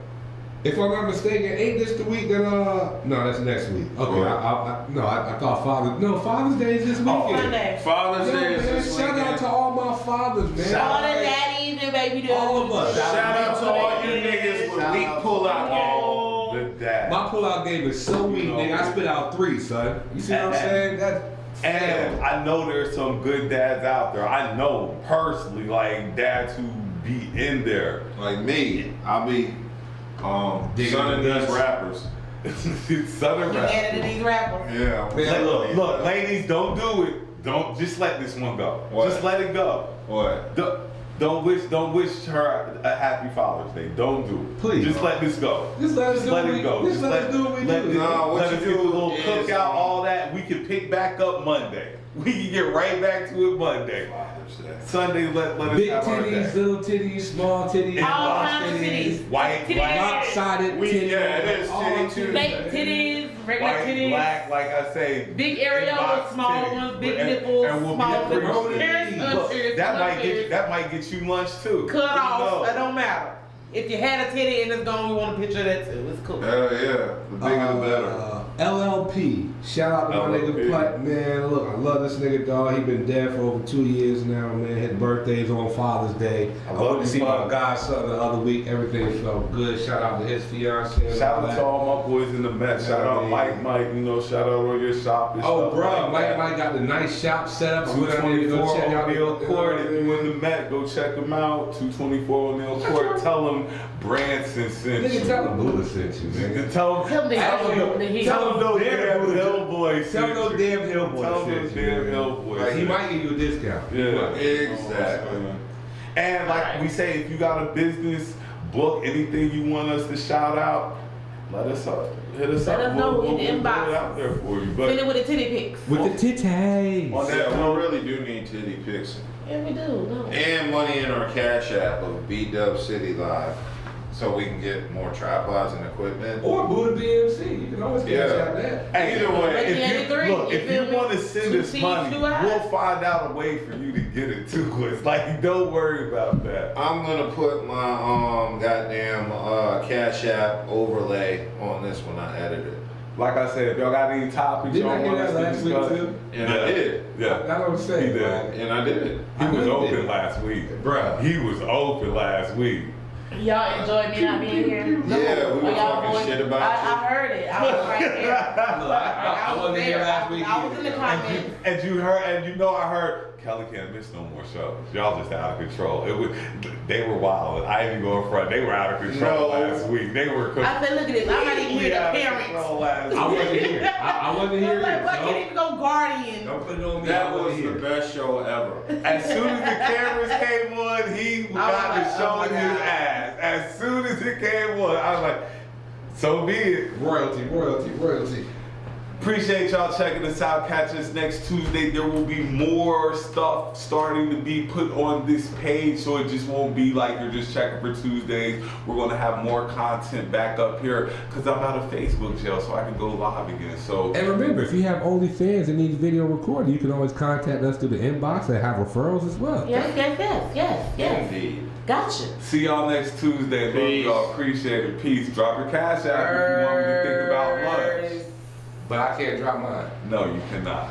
If I'm not mistaken, ain't this the week that no, that's next week. Okay, I thought Father's Day is this weekend. Sunday. Father's Yo, Day is man, this shout out weekend. to all my fathers, man. All the daddies and baby daddies. All of us. Shout out to all you niggas with weak pull-out game. The dad. My pull-out game is so weak, nigga. I spit out 3, son. You see what I'm saying? That's And I know there's some good dads out there. I know personally, like dads who be in there. Like me, I'll be Digging sunning the these beats. rappers. Southern You rap. added to these rappers. Yeah. Look, ladies, don't do it. Don't just let this one go. What? Just let it go. What? The Don't wish her a happy Father's Day. Don't do it. Please. Just let this go. Just let us do let what it we- go. just let us do what we do. No, what let you us do a do little is, cookout, all that. We can pick back up Monday. We can get right back to it Monday. Father's Day. Sunday, let us Big have our titties, day. little titties, small titties, All large kinds of titties. White, black, lopsided We- titties. yeah, it is all titty titties. too. Fake titties, regular white, titties. black, like I say. Big areolas, inbox small titties. ones, big And- nipples, and we'll be small nipples. appreciative. Here's Look, unclear, that might get you lunch too. cut Who off. knows? It don't matter. If you had a titty and it's gone, we want a picture of that too. It's cool. Hell yeah, the bigger the better. LLP. Shout out to my LLP. nigga Putt, man. Look, I love this nigga, dog. He been dead for over 2 years now, man. His birthday's on Father's Day. I I love went to you, see my Putt. godson the other week. Everything felt good. Shout out to his fiance. and Shout all out that. to all my boys in the Met. Shout out Mike, you know, shout out on your shop and Oh, stuff bro, like that. Mike got the nice shop set up. I went out there to go 224 check out O'Neill the- Court. If you in the Met, go check them out. 224 O'Neill Court. Tell them Branson sent Nigga, you. tell him Buddha sent you, man. Tell Tell them they them the heat. those damn Buddha- Hillboys Tell sent those you. damn Hillboys Tell sent those you, damn man. Hillboys Like, he sent might give you a discount. Yeah. Exactly. And like we say, if you got a business, book, anything you want us to shout out, let us up. Hit us Let up. us know in the We'll inbox. put it out there for you. Send But it with the titty pics. With the titties. on Yeah, that we note, really do need titty pics. Yeah, we do. No. And money in our cash app of B-Dub City Live, so we can get more tripods and equipment. Or Buddha BMC. You can always Yeah. cash out that. hey, either way, Like the other three, you if feel you me? want to send Two us T's, money, two I's. we'll find out a way for you to get it to us. Like, don't worry about that. I'm gonna put my goddamn cash app overlay on this when I edit it. Like I said, if y'all got any topics Didn't y'all I hear want that us to last week discuss, too? And I did. Yeah, That's what I'm saying. He did. man. And I did it. he I was know he open did. last week, Bruh. He was open last week. Y'all enjoy me not being here? Yeah, we were Or y'all talking boys- shit about I heard it. I was right there. Look, I wasn't here last week I was in the either. comments. And you heard, and you know, I heard Kelly can't miss no more shows. Y'all just out of control. It was, they were wild. I ain't even go in front. They were out of control No. last week. They were. I said, look at this. I'm not even here. The out of parents. control last I week. wasn't here. I wasn't I here. was like, what? so Can't even go guardian. Don't put it on me. That I was wasn't the here. best show ever. As soon as the cameras came on, he got like, to oh showing my his God. ass. As soon as it came on, I was like, so be it. Royalty, royalty, royalty. Appreciate y'all checking us out. Catch us next Tuesday. There will be more stuff starting to be put on this page, so it just won't be like you're just checking for Tuesdays. We're going to have more content back up here because I'm out of Facebook jail, so I can go live again. So And remember, if you have OnlyFans and need video recording, you can always contact us through the inbox and have referrals as well. Yes. Indeed. Gotcha. see y'all next Tuesday. Love Peace. y'all. Appreciate it. Peace. Drop your cash out if you want me to think about lunch. But I can't drop mine. No, you cannot.